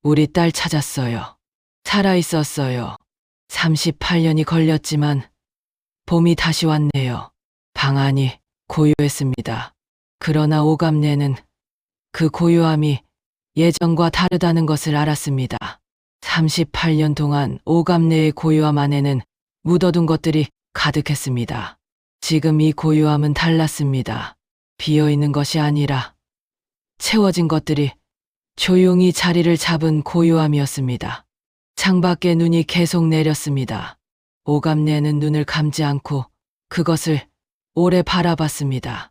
Speaker 1: 우리 딸 찾았어요. 살아있었어요. 38년이 걸렸지만 봄이 다시 왔네요. 방안이 고요했습니다. 그러나 오감내는 그 고요함이 예전과 다르다는 것을 알았습니다. 38년 동안 오감내의 고요함 안에는 묻어둔 것들이 가득했습니다. 지금 이 고요함은 달랐습니다. 비어있는 것이 아니라 채워진 것들이 조용히 자리를 잡은 고요함이었습니다. 창밖에 눈이 계속 내렸습니다. 오감내는 눈을 감지 않고 그것을 오래 바라봤습니다.